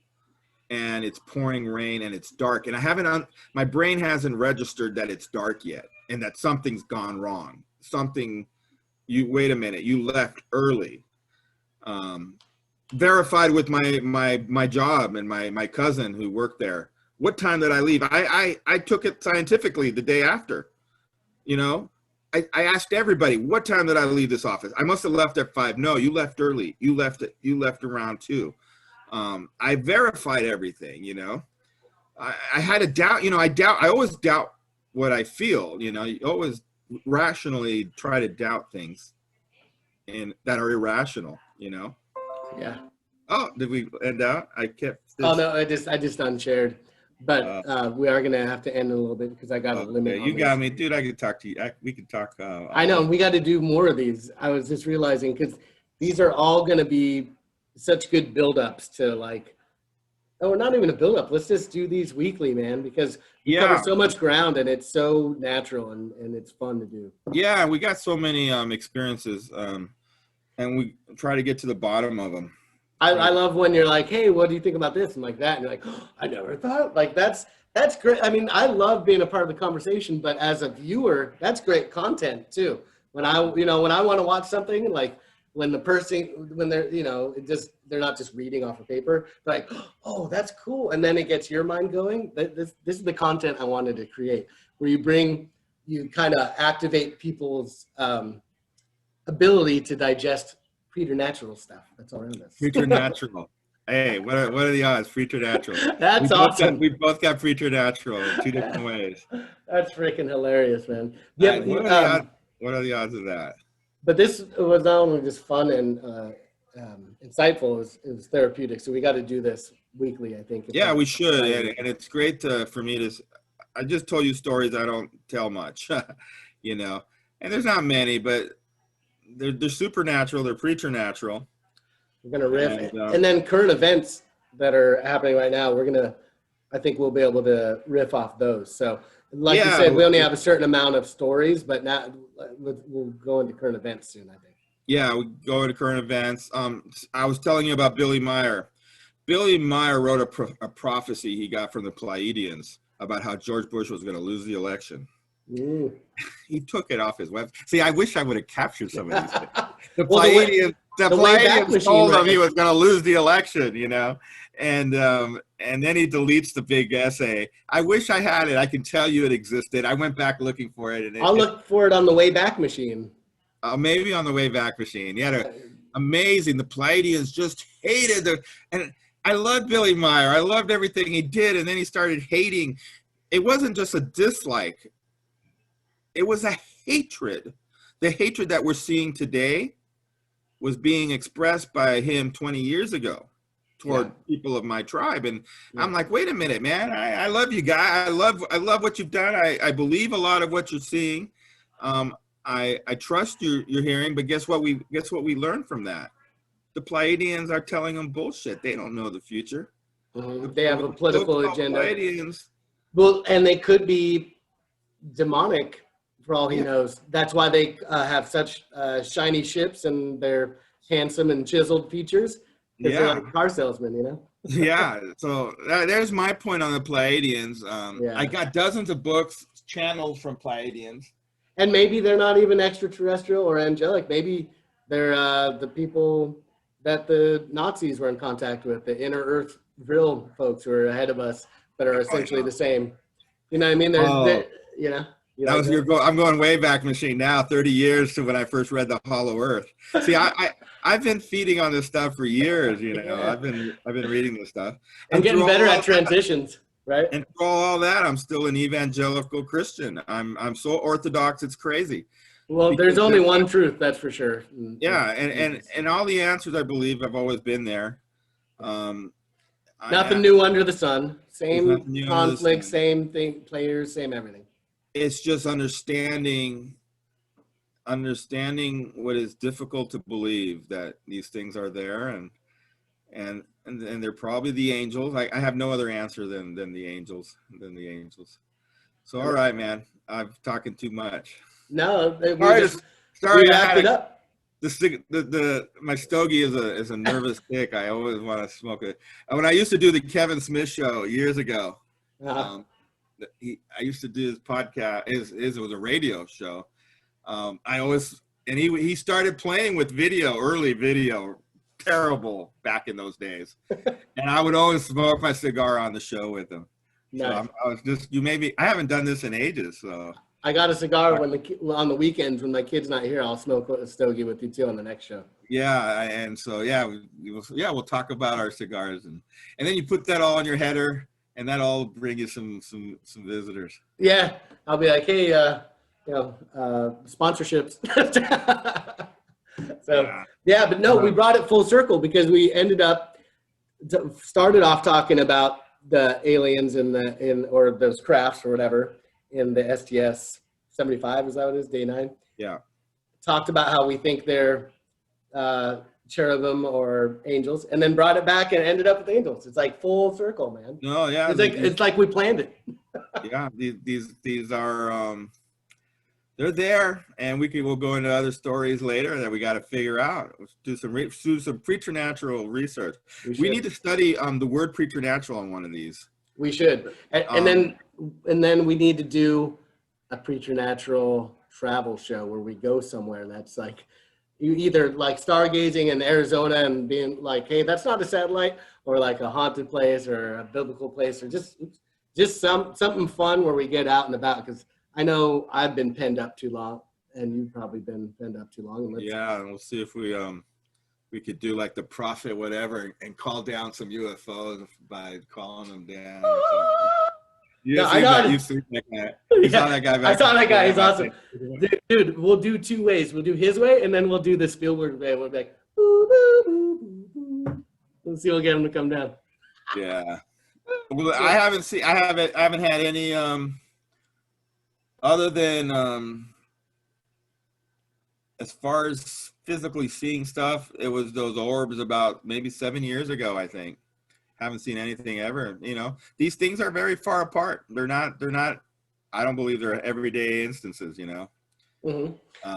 and it's pouring rain and it's dark. And my brain hasn't registered that it's dark yet and that something's gone wrong. Wait a minute, you left early. Verified with my job and my cousin who worked there. What time did I leave? I took it scientifically the day after. I asked everybody, what time did I leave this office? I must have left at 5. No, you left early. You left around 2. I verified everything, I had a doubt, I always doubt what I feel, you always rationally try to doubt things that are irrational, Yeah. Oh, did we end out? I kept this. Oh no, I just unshared. But we are gonna have to end in a little bit because I got a limit. You got me, dude. I could talk to you. We could talk. I know, we got to do more of these. I was just realizing, because these are all gonna be such good build-ups to not even a build-up. Let's just do these weekly, man, because we cover so much ground and it's so natural and it's fun to do. Yeah, we got so many experiences, and we try to get to the bottom of them. I love when you're like, hey, what do you think about this? And like that. And you're like, oh, I never thought. That's great. I mean, I love being a part of the conversation, but as a viewer, that's great content too. When I want to watch something, like when they're, they're not just reading off of paper, like, oh, that's cool. And then it gets your mind going. This is the content I wanted to create, where you kind of activate people's ability to digest preternatural stuff that's around us. Preternatural. Hey, what are the odds? Preternatural. That's awesome. We both got preternatural in 2 different ways. That's freaking hilarious, man. Yeah. What are the odds of that? But this was not only just fun and insightful, it was therapeutic. So we got to do this weekly, I think. Yeah, we should. And it's great for me to. I just told you stories I don't tell much, And there's not many, but. They're supernatural. They're preternatural. We're gonna riff, and then current events that are happening right now. I think we'll be able to riff off those. So, like you said, we only have a certain amount of stories, but now we'll go into current events soon, I think. Yeah, we go into current events. I was telling you about Billy Meyer. Billy Meyer wrote a prophecy he got from the Pleiadians about how George Bush was going to lose the election. Ooh. He took it off his web. See, I wish I would have captured some of these things. The Well, Pleiadians told him right? he was going to lose the election, you know, and then he deletes the big essay. I wish I had it. I can tell you it existed. I went back looking for it. And I'll look for it on the Wayback Machine. Maybe on the Wayback Machine. Yeah, amazing. The Pleiadians just hated and I loved Billy Meyer. I loved everything he did, and then he started hating. It wasn't just a dislike. It was a hatred. The hatred that we're seeing today was being expressed by him 20 years ago toward people of my tribe. And I'm like, wait a minute, man. I love you, guy. I love what you've done. I believe a lot of what you're seeing. I trust you're hearing, but guess what we learned from that? The Pleiadians are telling them bullshit. They don't know the future. They have a political agenda. Pleiadians. Well, and they could be demonic for all he knows. That's why they have such shiny ships and they're handsome and chiseled features. Because they're like car salesmen, you know? Yeah. So there's my point on the Pleiadians. I got dozens of books channeled from Pleiadians. And maybe they're not even extraterrestrial or angelic. Maybe they're the people that the Nazis were in contact with, the inner Earth Vril folks who are ahead of us, but are essentially the same. You know what I mean? You know. I'm going way back machine now, 30 years to when I first read The Hollow Earth. See, I've been feeding on this stuff for years. You know, I've been reading this stuff. I'm getting better at transitions. Right. And for all that, I'm still an evangelical Christian. I'm so orthodox, it's crazy. Well, there's only one truth, that's for sure. Yeah, and all the answers, I believe, have always been there. Nothing new under the sun. Same conflict, same thing, players, same everything. It's just understanding what is difficult to believe, that these things are there, and they're probably the angels. I have no other answer than the angels. So all right, man, I'm talking too much. No, sorry, we wrapped it up. My stogie is a nervous tick. I always want to smoke it. When I used to do the Kevin Smith show years ago, I used to do his podcast. It was a radio show. He started playing with early video. Terrible back in those days, and I would always smoke my cigar on the show with him. Nice. So I haven't done this in ages. So I got a cigar on the weekends when my kid's not here. I'll smoke a stogie with you too on the next show. Yeah, and so we'll talk about our cigars, and then you put that all on your header, and that'll all bring you some visitors. Yeah, I'll be like, hey, sponsorships. So but no, we brought it full circle because we started off talking about the aliens or those crafts or whatever in the STS 75. Is that what it is? Day 9. Yeah. Talked about how we think they're cherubim or angels, and then brought it back and ended up with angels. It's like full circle, man. No, yeah. It's like we planned it. Yeah, these are they're there, and we'll go into other stories later that we got to figure out. Do some preternatural research. We need to study the word preternatural on one of these. We should, and then we need to do a preternatural travel show where we go somewhere that's like either like stargazing in Arizona and being like, hey, that's not a satellite, or like a haunted place or a biblical place, or just something fun where we get out and about, because I know I've been penned up too long, and you've probably been penned up too long. And we'll see if we could do like the prophet whatever and call down some UFOs by calling them down. You've seen that guy. You saw that guy. I saw that guy. He's awesome. Dude, we'll do 2 ways. We'll do his way, and then we'll do the Spielberg way. We'll be like, boo, boo, boo, boo, boo. Let's see. We'll get him to come down. Yeah. Well, I haven't had any other than as far as physically seeing stuff, it was those orbs about maybe 7 years ago, I think. Haven't seen anything ever. You know, these things are very far apart. They're not I don't believe they're everyday instances, you know.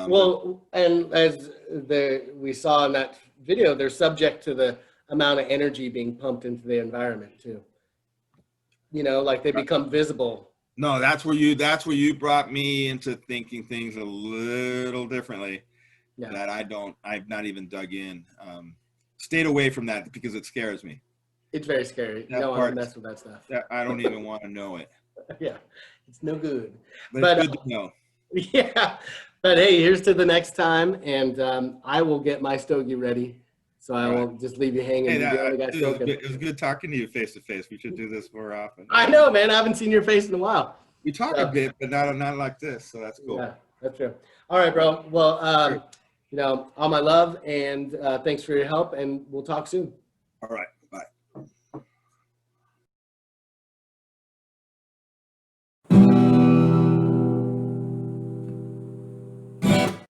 Well, and as we saw in that video, they're subject to the amount of energy being pumped into the environment too. You know, like they become visible. No, that's where you brought me into thinking things a little differently. Yeah. That I've not even dug in. Stayed away from that because it scares me. It's very scary. You don't want to mess with that stuff. I don't even want to know it. Yeah, it's no good. But it's good to know. Yeah, but hey, here's to the next time, and I will get my stogie ready, so I won't just leave you hanging. Hey, it was good talking to you face to face. We should do this more often. I know, man. I haven't seen your face in a while. We talk a bit, but not like this, so that's cool. Yeah, that's true. All right, bro. Well, you know, all my love, and thanks for your help, and we'll talk soon. All right.